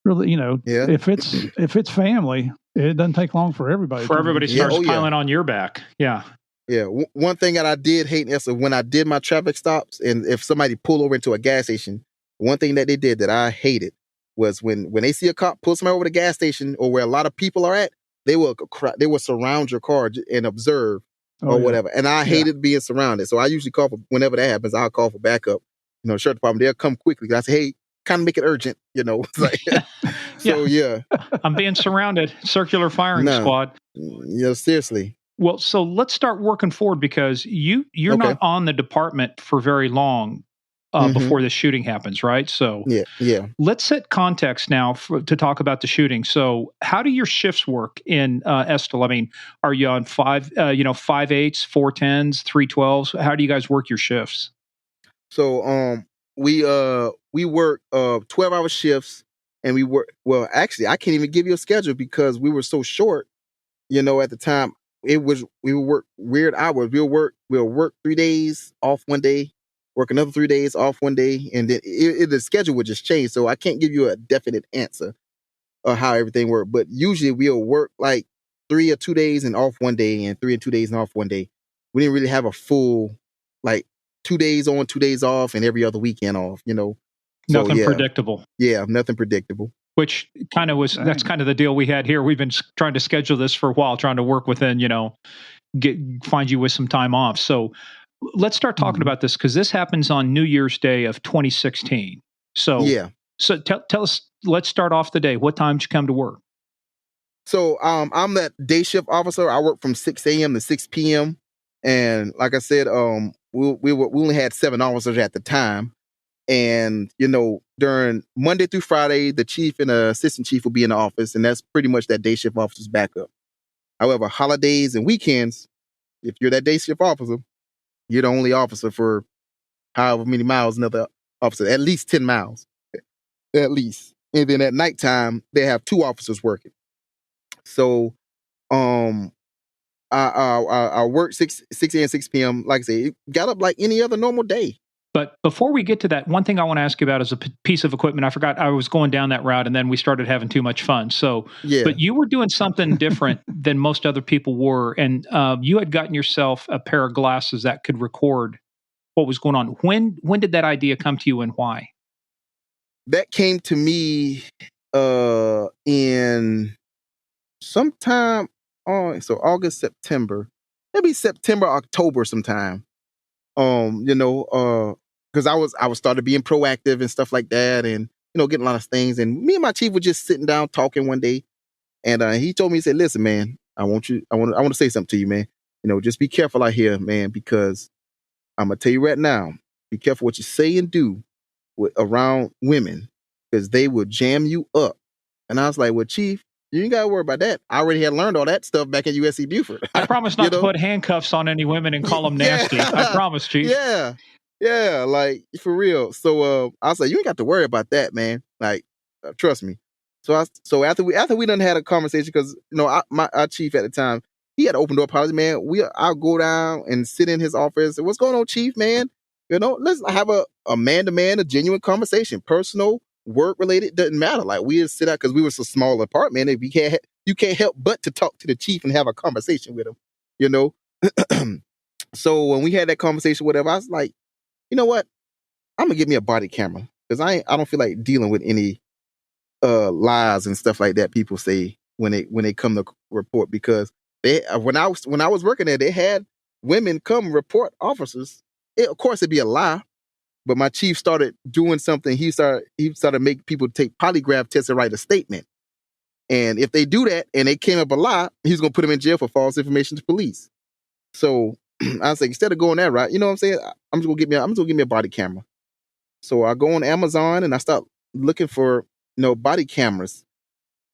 Really, if it's family, it doesn't take long for everybody. Starts piling on your back. Yeah. Yeah. One thing that I did hate is when I did my traffic stops, and if somebody pulled over into a gas station, one thing that they did that I hated was when they see a cop pull somebody over the gas station or where a lot of people are at, they will surround your car and observe whatever. And I hated being surrounded. So I usually call for, whenever that happens, I'll call for backup. Sheriff department, they'll come quickly. I say, hey, kind of make it urgent, It's like, so yeah. I'm being surrounded. Circular firing squad. Yeah, seriously. Well, so let's start working forward, because you're not on the department for very long. before the shooting happens, right? So yeah. let's set context now to talk about the shooting. So how do your shifts work in Estill? I mean, are you on 5/8s, 4/10s, 3/12s? How do you guys work your shifts? So we work 12-hour shifts, and we work, well, actually I can't even give you a schedule because we were so short, at the time. We would work weird hours. We'll work 3 days, off one day, work another 3 days, off one day, and then the schedule would just change. So I can't give you a definite answer of how everything worked. But usually we'll work like 3 or 2 days and off one day, and 3 and 2 days and off one day. We didn't really have a full, like, 2 days on, 2 days off, and every other weekend off. So Nothing predictable. Yeah, nothing predictable. Which kind of was, that's kind of the deal we had here. We've been trying to schedule this for a while, trying to work within, find you with some time off. So let's start talking about this, because this happens on New Year's Day of 2016. So tell us, let's start off the day. What time did you come to work? So I'm that day shift officer. I work from 6 a.m. to 6 p.m. And like I said, we only had 7 officers at the time. And, during Monday through Friday, the chief and the assistant chief will be in the office, and that's pretty much that day shift officer's backup. However, holidays and weekends, if you're that day shift officer, you're the only officer for however many miles another officer, at least 10 miles, at least. And then at nighttime, they have 2 officers working. So, I work 6 a.m. 6 p.m. Like I say, it got up like any other normal day. But before we get to that, one thing I want to ask you about is a piece of equipment. I forgot I was going down that route, and then we started having too much fun. So, but you were doing something different than most other people were, and you had gotten yourself a pair of glasses that could record what was going on. When did that idea come to you, and why? That came to me in sometime so August, September, maybe September, October sometime. Because I was started being proactive and stuff like that, and getting a lot of things. And me and my chief were just sitting down talking one day, and he told me, he said, "Listen, man, I want to say something to you, man. Just be careful out here, man, because I'm gonna tell you right now, be careful what you say and do around women, because they will jam you up." And I was like, "Well, chief, you ain't gotta worry about that. I already had learned all that stuff back at USC Buford." I promise not to put handcuffs on any women and call them nasty. I promise, chief. Yeah, like, for real. So I was like, "You ain't got to worry about that, man. Like, trust me." So after we done had a conversation, because our chief at the time, he had open door policy, man. I'll go down and sit in his office. What's going on, chief, man? Let's have a man to man, a genuine conversation, personal, work related, doesn't matter. Like, we just sit out, because we were so small apartment. If you can't help but to talk to the chief and have a conversation with him. So when we had that conversation, whatever, I was like, you know what? I'm gonna get me a body camera, because I don't feel like dealing with any lies and stuff like that people say when they come to report. Because when I was working there, they had women come report officers. Of course, it'd be a lie, but my chief started doing something. He started making people take polygraph tests and write a statement. And if they do that and they came up a lie, he's gonna put them in jail for false information to police. So I was like, instead of going that route, you know what I'm saying? I'm just gonna get me a body camera. So I go on Amazon and I start looking for body cameras,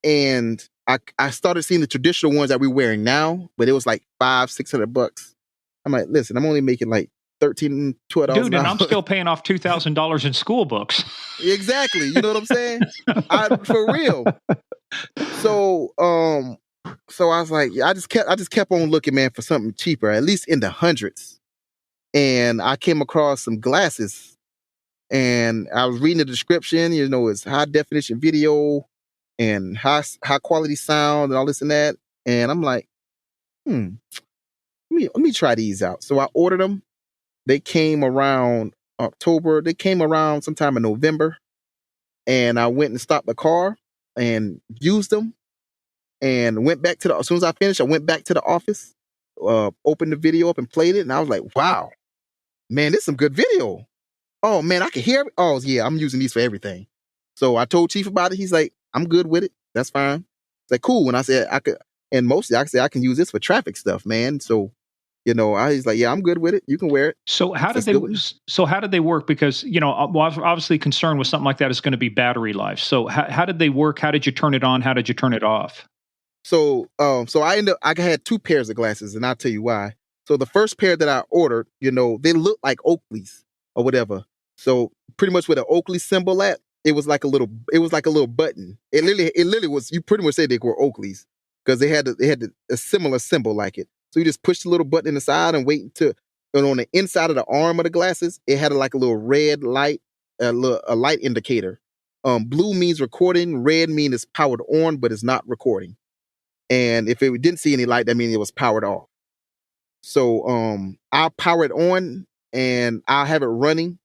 and I started seeing the traditional ones that we're wearing now, but it was like $500-$600. I'm like, listen, I'm only making like $13-$12. Dude, and I'm still paying off $2,000 in school books. Exactly, you know what I'm saying? For real. So so I was like, I just kept on looking, man, for something cheaper, at least in the hundreds. And I came across some glasses, and I was reading the description. It's high definition video and high quality sound and all this and that. And I'm like, let me try these out. So I ordered them. They came around October. They came around sometime in November, and I went and stopped the car and used them. And went back as soon as I finished, I went back to the office, opened the video up and played it. And I was like, wow, man, this is some good video. Oh, man, I can hear it. Oh, yeah, I'm using these for everything. So I told Chief about it. He's like, I'm good with it. That's fine. It's like, cool. And I said, I could, and mostly I said, I can use this for traffic stuff, man. So I was like, yeah, I'm good with it. You can wear it. So how did That's they? good with me. So how did they work? Because obviously concern with something like that is going to be battery life. So how did they work? How did you turn it on? How did you turn it off? So I had 2 pairs of glasses, and I'll tell you why. So the first pair that I ordered, they look like Oakleys or whatever. So pretty much with an Oakley symbol it was like a little button. It literally was. You pretty much said they were Oakleys because they had a similar symbol like it. So you just push the little button in the side and wait until, and on the inside of the arm of the glasses, it had like a little red light, a light indicator. Blue means recording, red means it's powered on, but it's not recording. And if it didn't see any light, that means it was powered off. So I'll power it on and I'll have it running.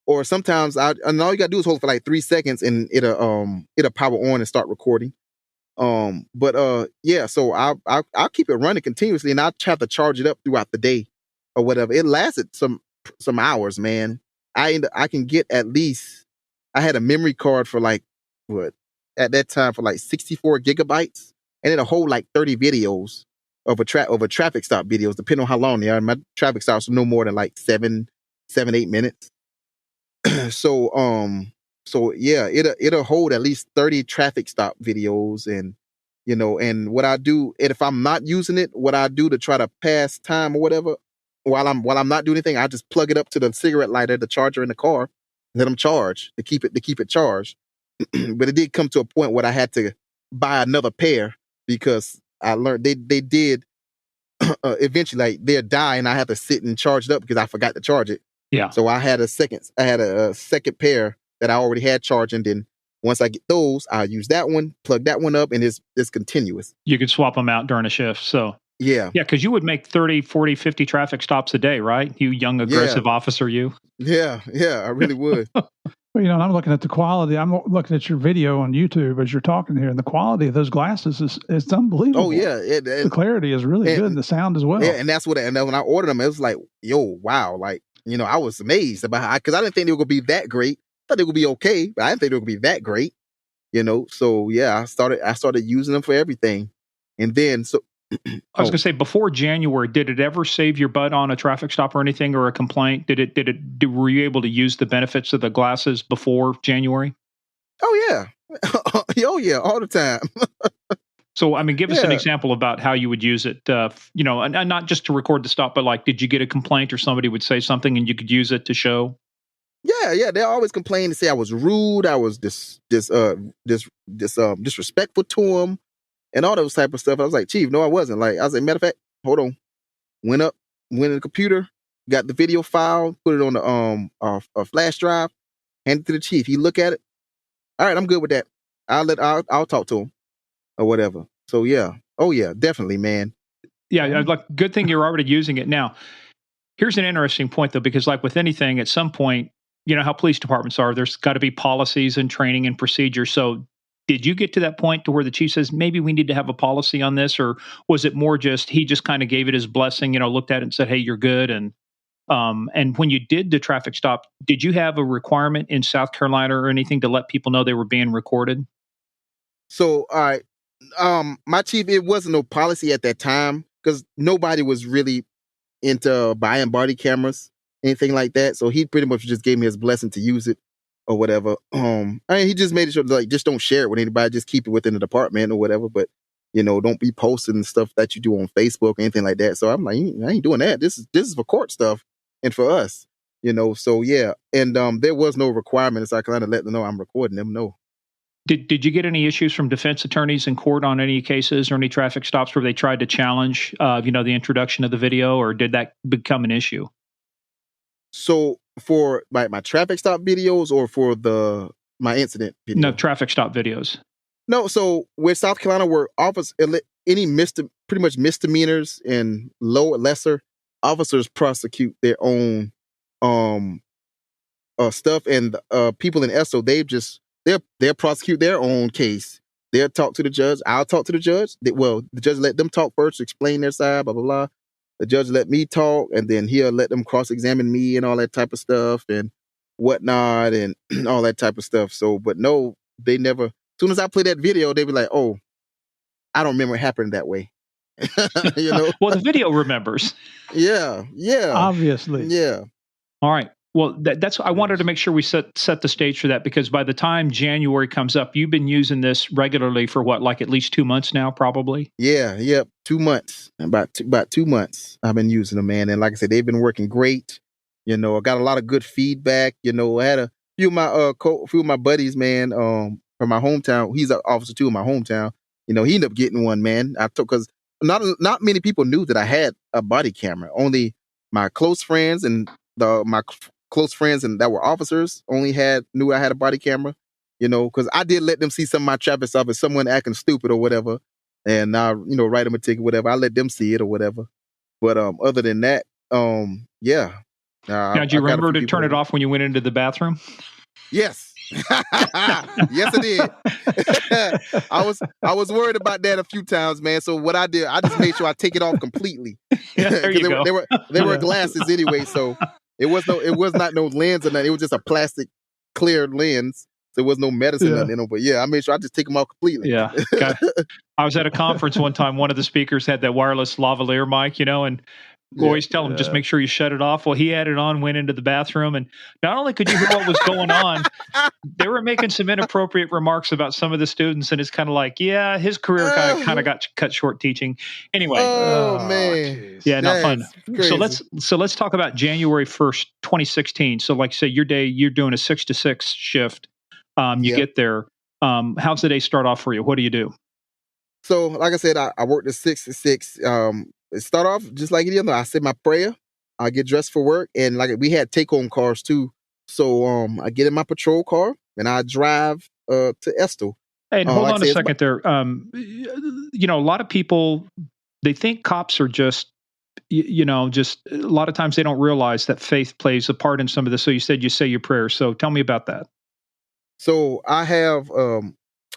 Or sometimes and all you gotta do is hold it for like 3 seconds and it'll power on and start recording. Yeah, so I'll keep it running continuously and I'll have to charge it up throughout the day or whatever. It lasted some hours, man. I can get at least, I had a memory card for like what at that time for like 64 gigabytes, and it'll hold like 30 videos of a traffic stop videos, depending on how long they are. My traffic stops are no more than like 8 minutes. So yeah, it'll hold at least 30 traffic stop videos, and what I do, and if I'm not using it, what I do to try to pass time or whatever, while I'm not doing anything, I just plug it up to the cigarette lighter, the charger in the car, let them charge to keep it charged. But it did come to a point where I had to buy another pair because I learned they did eventually, like, they'll die and I have to sit and charge it up because I forgot to charge it. Yeah. So I had a second pair that I already had charging. Then once I get those, I'll use that one, plug that one up, and it's continuous. You could swap them out during a shift. So Yeah. yeah, because you would make 30, 40, 50 traffic stops a day, right? You young, aggressive officer, you. Yeah, I really would. Well, and I'm looking at the quality. I'm looking at your video on YouTube as you're talking here, and the quality of those glasses is unbelievable. Oh yeah, the clarity is really good, and the sound as well. Yeah, and that's and then when I ordered them, it was like, yo, wow, like, I was amazed about because I didn't think they were gonna be that great. I thought they would be okay, but I didn't think they were gonna be that great. So yeah, I started using them for everything, and then I was going to say, before January, did it ever save your butt on a traffic stop or anything, or a complaint? Were you able to use the benefits of the glasses before January? Oh yeah, oh yeah, all the time. So, I mean, give us an example about how you would use it, and not just to record the stop, but like, did you get a complaint or somebody would say something and you could use it to show? Yeah, they always complain and say I was rude, I was disrespectful to them, and all those type of stuff. I was like, Chief, no, I wasn't. Like, I was like, matter of fact, hold on. Went in the computer, got the video file, put it on the a flash drive, handed it to the chief. He look at it. All right, I'm good with that. I'll talk to him or whatever. So yeah. Oh yeah, definitely, man. Yeah, like, good thing you're already using it now. Here's an interesting point though, because like with anything, at some point, you know how police departments are, there's got to be policies and training and procedures. So did you get to that point to where the chief says, maybe we need to have a policy on this? Or was it more just, he just kind of gave it his blessing, looked at it and said, hey, you're good. And when you did the traffic stop, did you have a requirement in South Carolina or anything to let people know they were being recorded? So, all right. My chief, it wasn't no policy at that time because nobody was really into buying body cameras, anything like that. So he pretty much just gave me his blessing to use it or whatever. He just made it sure, like, just don't share it with anybody, just keep it within the department or whatever. But don't be posting stuff that you do on Facebook or anything like that. So I'm like, I ain't doing that. This is for court stuff and for us, So yeah, and there was no requirement in South Carolina to let them know I'm recording them. No. Did you get any issues from defense attorneys in court on any cases or any traffic stops where they tried to challenge, the introduction of the video, or did that become an issue? So for my traffic stop videos or for my incident video? No, traffic stop videos. No, so with South Carolina, where any pretty much misdemeanors and lesser officers prosecute their own stuff, and people in Estill, they'll prosecute their own case. They'll talk to the judge. I'll talk to the judge. The judge let them talk first, explain their side, blah blah blah. The judge let me talk, and then he'll let them cross-examine me and all that type of stuff and whatnot and all that type of stuff. So, but no, they never. As soon as I play that video, they be like, "Oh, I don't remember it happening that way." Well, the video remembers. Yeah. Obviously. Yeah. All right. Well, that's I wanted to make sure we set the stage for that, because by the time January comes up, you've been using this regularly for what, like at least 2 months now, probably? Yeah. Yep. 2 months. About 2 months I've been using them, man. And like I said, they've been working great. I got a lot of good feedback. I had a few of my few of my buddies, man, from my hometown. He's an officer too in my hometown. He ended up getting one, man. I took, because not many people knew that I had a body camera. Only my close friends and my close friends and that were officers only knew I had a body camera. Because I did let them see some of my traffic stuff if someone acting stupid or whatever, and I write them a ticket, whatever. I let them see it or whatever. But other than that, yeah. Now, do you remember to turn it off when you went into the bathroom? Yes. Yes, I did. I was worried about that a few times, man. So what I did, I just made sure I take it off completely. Yeah, there you go. They were glasses anyway, so it was not no lens or nothing. It was just a plastic clear lens. There was no medicine in them. But yeah, I made sure I just take them off completely. Yeah. I was at a conference one time. One of the speakers had that wireless lavalier mic, and always tell him, just make sure you shut it off. Well, he had it on, went into the bathroom, and not only could you hear what was going on, they were making some inappropriate remarks about some of the students, and it's kind of like, yeah, his career kind of got cut short teaching. Anyway. Oh man. Yeah, not fun. Crazy. So let's talk about January 1st, 2016. So like say you're doing a 6 to 6 shift. You get there. How's the day start off for you? What do you do? So, like I said, I worked at 6 to 6. It start off just like any other. I say my prayer. I get dressed for work, and like we had take home cars too. So, I get in my patrol car and I drive to Estill. Hey, hold on a second there. A lot of people, they think cops are just a lot of times they don't realize that faith plays a part in some of this. So you said you say your prayers. So tell me about that. So I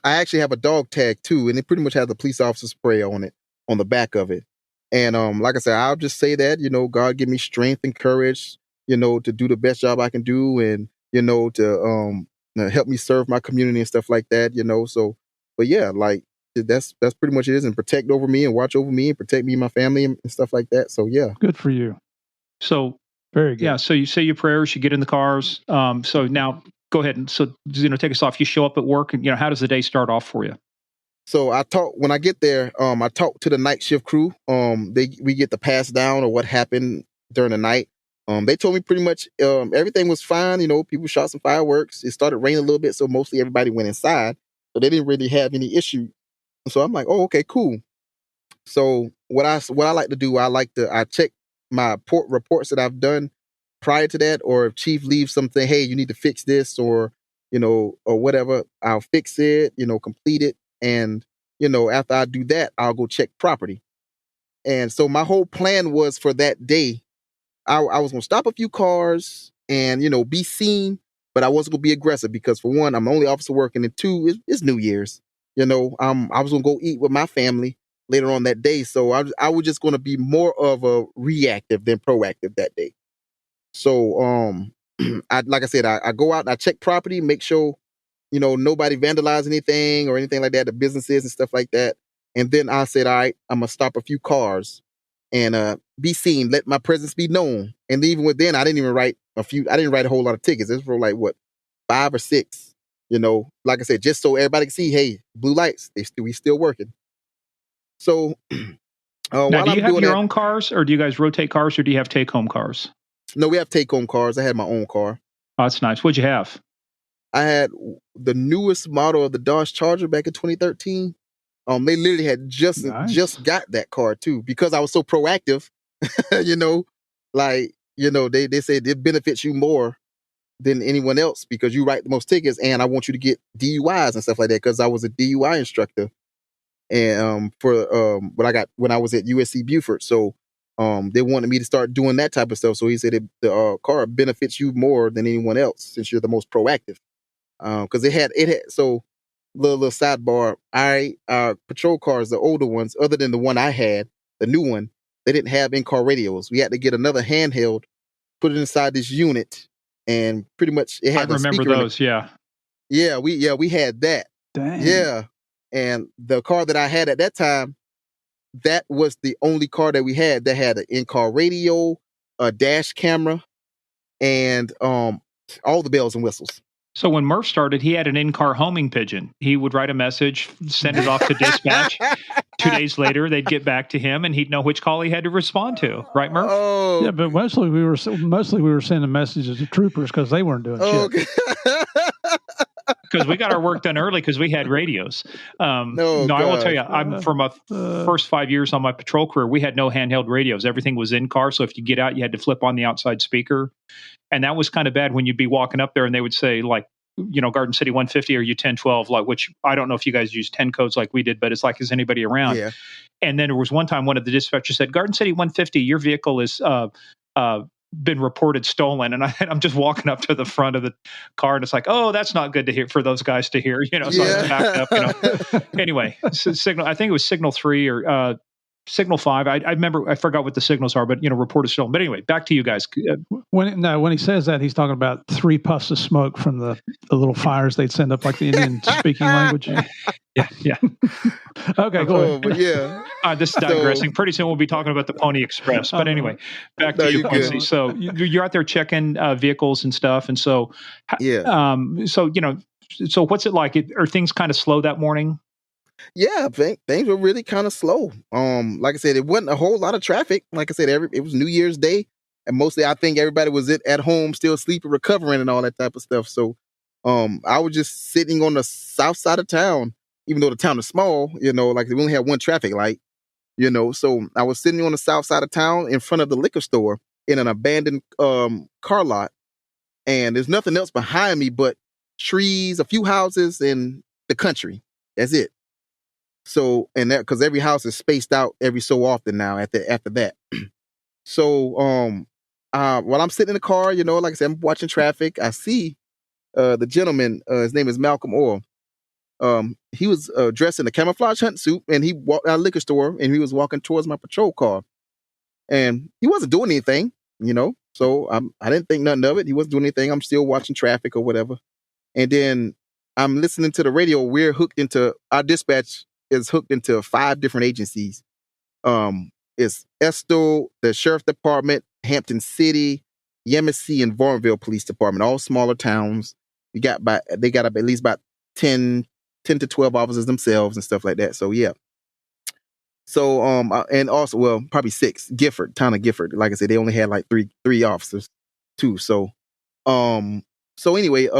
actually have a dog tag too, and it pretty much has the police officer spray on it, on the back of it. And like I said, I'll just say that, God give me strength and courage, to do the best job I can do, and, to help me serve my community and stuff like that, So, but yeah, like that's pretty much it is, and protect over me and watch over me and protect me and my family and stuff like that. So yeah. Good for you. So very good. Yeah. So you say your prayers, you get in the cars. So now go ahead and take us off. You show up at work, and how does the day start off for you? So when I get there, I talk to the night shift crew. We get the pass down or what happened during the night. They told me pretty much everything was fine. People shot some fireworks. It started raining a little bit, so mostly everybody went inside. So they didn't really have any issue. So I'm like, oh, okay, cool. So what I like to do, I check my reports that I've done prior to that, or if chief leaves something, hey, you need to fix this, or or whatever, I'll fix it, complete it. And, after I do that, I'll go check property. And so my whole plan was for that day, I was going to stop a few cars and, be seen, but I wasn't going to be aggressive because, for one, I'm the only officer working, and two, it's New Year's. I was going to go eat with my family later on that day. So I was just going to be more of a reactive than proactive that day. So, like I said, I go out and I check property, make sure, nobody vandalize anything or anything like that, the businesses and stuff like that. And then I said, all right, I'm going to stop a few cars and be seen, let my presence be known. And even then, I didn't write a whole lot of tickets. It was for like, 5 or 6, like I said, just so everybody can see, hey, blue lights, we still working. So now, do you have your own cars, or do you guys rotate cars, or do you have take-home cars? No, we have take-home cars. I had my own car. Oh, that's nice. What'd you have? I had the newest model of the Dodge Charger back in 2013. They literally had just got that car too, because I was so proactive. They said it benefits you more than anyone else because you write the most tickets, and I want you to get DUIs and stuff like that, because I was a DUI instructor, and what I got when I was at USC Beaufort. So they wanted me to start doing that type of stuff. So he said the car benefits you more than anyone else since you're the most proactive. Because it had so little sidebar. Patrol cars, the older ones, other than the one I had, the new one, they didn't have in-car radios. We had to get another handheld, put it inside this unit, and pretty much it had. I remember those. Yeah, we had that. Dang. Yeah, and the car that I had at that time, that was the only car that we had that had an in-car radio, a dash camera, and all the bells and whistles. So when Murph started, he had an in-car homing pigeon. He would write a message, send it off to dispatch. 2 days later, they'd get back to him, and he'd know which call he had to respond to. Right, Murph? Oh, Yeah, but mostly we were sending messages to troopers because they weren't doing shit. okay. Because we got our work done early because we had radios. No, I will God. tell you, I'm from my first 5 years on my patrol career, we had no handheld radios. Everything was in car. So if you get out, you had to flip on the outside speaker. And that was kind of bad when you'd be walking up there and they would say, like, Garden City 150, or you 1012, like, which I don't know if you guys use 10 codes like we did, but it's like, is anybody around? Yeah. And then there was one time one of the dispatchers said, Garden City 150, your vehicle is been reported stolen. And I'm just walking up to the front of the car, and it's like, oh, that's not good to hear for those guys to hear, so I was backed up, Anyway, signal, I think it was signal 3 or signal 5. I remember, I forgot what the signals are, but report is stolen. But anyway, back to you guys. When he says that, he's talking about 3 puffs of smoke from the little fires they'd send up, like the Indian speaking language. Yeah. Okay, go ahead. But yeah. This is digressing. Pretty soon we'll be talking about the Pony Express. But anyway, back to you, Quincy. So you're out there checking vehicles and stuff, and so so what's it like? Are things kind of slow that morning? Yeah, things were really kind of slow. Like I said, it wasn't a whole lot of traffic. Like I said, it was New Year's Day, and mostly I think everybody was at home, still sleeping, recovering, and all that type of stuff. So, I was just sitting on the south side of town, even though the town is small. Like we only had one traffic light. So I was sitting on the south side of town in front of the liquor store in an abandoned car lot, and there's nothing else behind me but trees, a few houses, and the country. That's it. So, and that because every house is spaced out every so often now after that. So, while I'm sitting in the car, like I said, I'm watching traffic. I see the gentleman. His name is Malcolm Orr. He was dressed in a camouflage hunting suit, and he walked out of the liquor store, and he was walking towards my patrol car, and he wasn't doing anything, So I didn't think nothing of it. He wasn't doing anything. I'm still watching traffic or whatever, and then I'm listening to the radio. We're hooked into our dispatch. Is hooked into 5 different agencies. It's Estill, the Sheriff Department, Hampton City, Yemassee, and Varnville Police Department, all smaller towns. They got at least about 10 to 12 officers themselves and stuff like that. So yeah. So and also probably 6. Town of Gifford. Like I said, they only had like three officers too. So anyway, it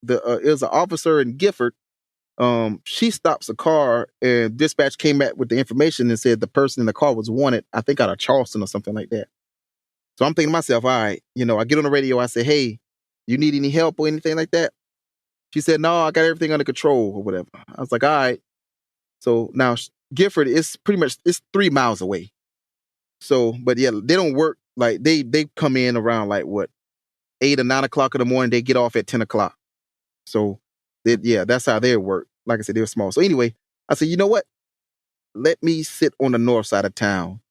was an officer in Gifford. She stops a car, and dispatch came back with the information and said the person in the car was wanted, I think out of Charleston or something like that. So I'm thinking to myself, all right, I get on the radio, I say, hey, you need any help or anything like that? She said, no, I got everything under control or whatever. I was like, all right. So now Gifford is it's 3 miles away. So, but yeah, they don't work like they come in around like 8 or 9 o'clock in the morning. They get off at 10 o'clock. So that's how they work. Like I said, they're small. So anyway, I said, you know what? Let me sit on the north side of town.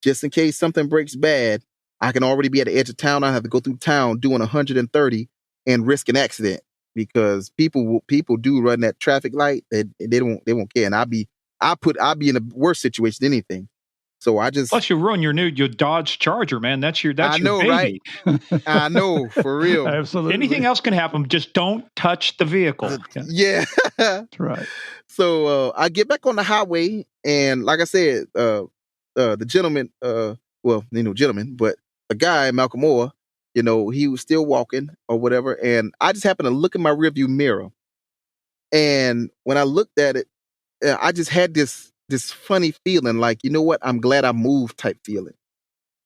Just in case something breaks bad, I can already be at the edge of town. I have to go through town doing 130 and risk an accident because people do run that traffic light. They won't care. And I'll be in a worse situation than anything. So I just plus you ruin your Dodge Charger, man. That's your baby. Right? I know, for real. Absolutely. Anything else can happen. Just don't touch the vehicle. Yeah. That's right. So I get back on the highway, and like I said, the gentleman, gentleman, but the guy, Malcolm Orr, he was still walking or whatever, and I just happened to look in my rearview mirror, and when I looked at it, I just had this funny feeling, like, you know what, I'm glad I moved type feeling.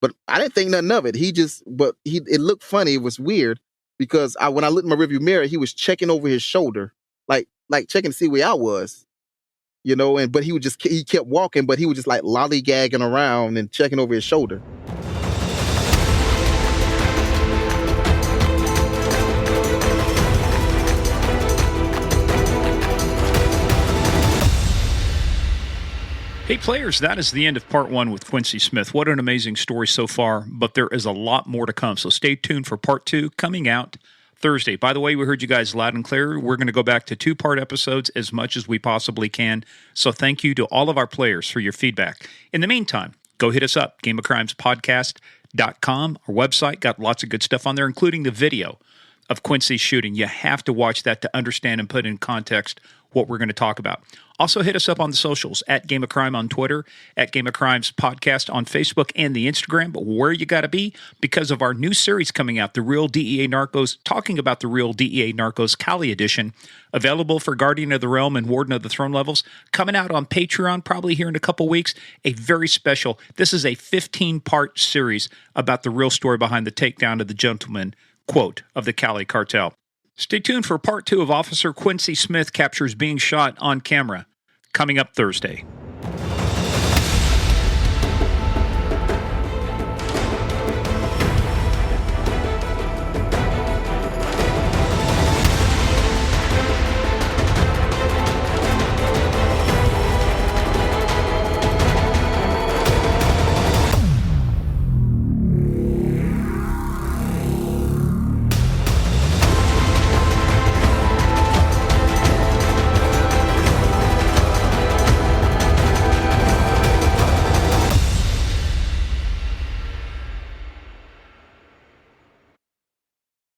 But I didn't think nothing of it. It looked funny. It was weird because when I looked in my rearview mirror, he was checking over his shoulder, like checking to see where I was, but he kept walking, but he was just like lollygagging around and checking over his shoulder. Hey players, that is the end of part 1 with Quincy Smith. What an amazing story so far, but there is a lot more to come. So stay tuned for part 2 coming out Thursday. By the way, we heard you guys loud and clear. We're going to go back to 2-part episodes as much as we possibly can. So thank you to all of our players for your feedback. In the meantime, go hit us up, gameofcrimespodcast.com. Our website got lots of good stuff on there, including the video of Quincy's shooting. You have to watch that to understand and put in context what we're going to talk about. Also, hit us up on the socials, at Game of Crime on Twitter, at Game of Crimes Podcast on Facebook and the Instagram. But where you got to be, because of our new series coming out, The Real DEA Narcos, talking about the Real DEA Narcos Cali Edition, available for Guardian of the Realm and Warden of the Throne levels, coming out on Patreon probably here in a couple weeks. A very special, this is a 15-part series about the real story behind the takedown of the gentleman, quote, of the Cali cartel. Stay tuned for part 2 of Officer Quincy Smith captures being shot on camera, coming up Thursday.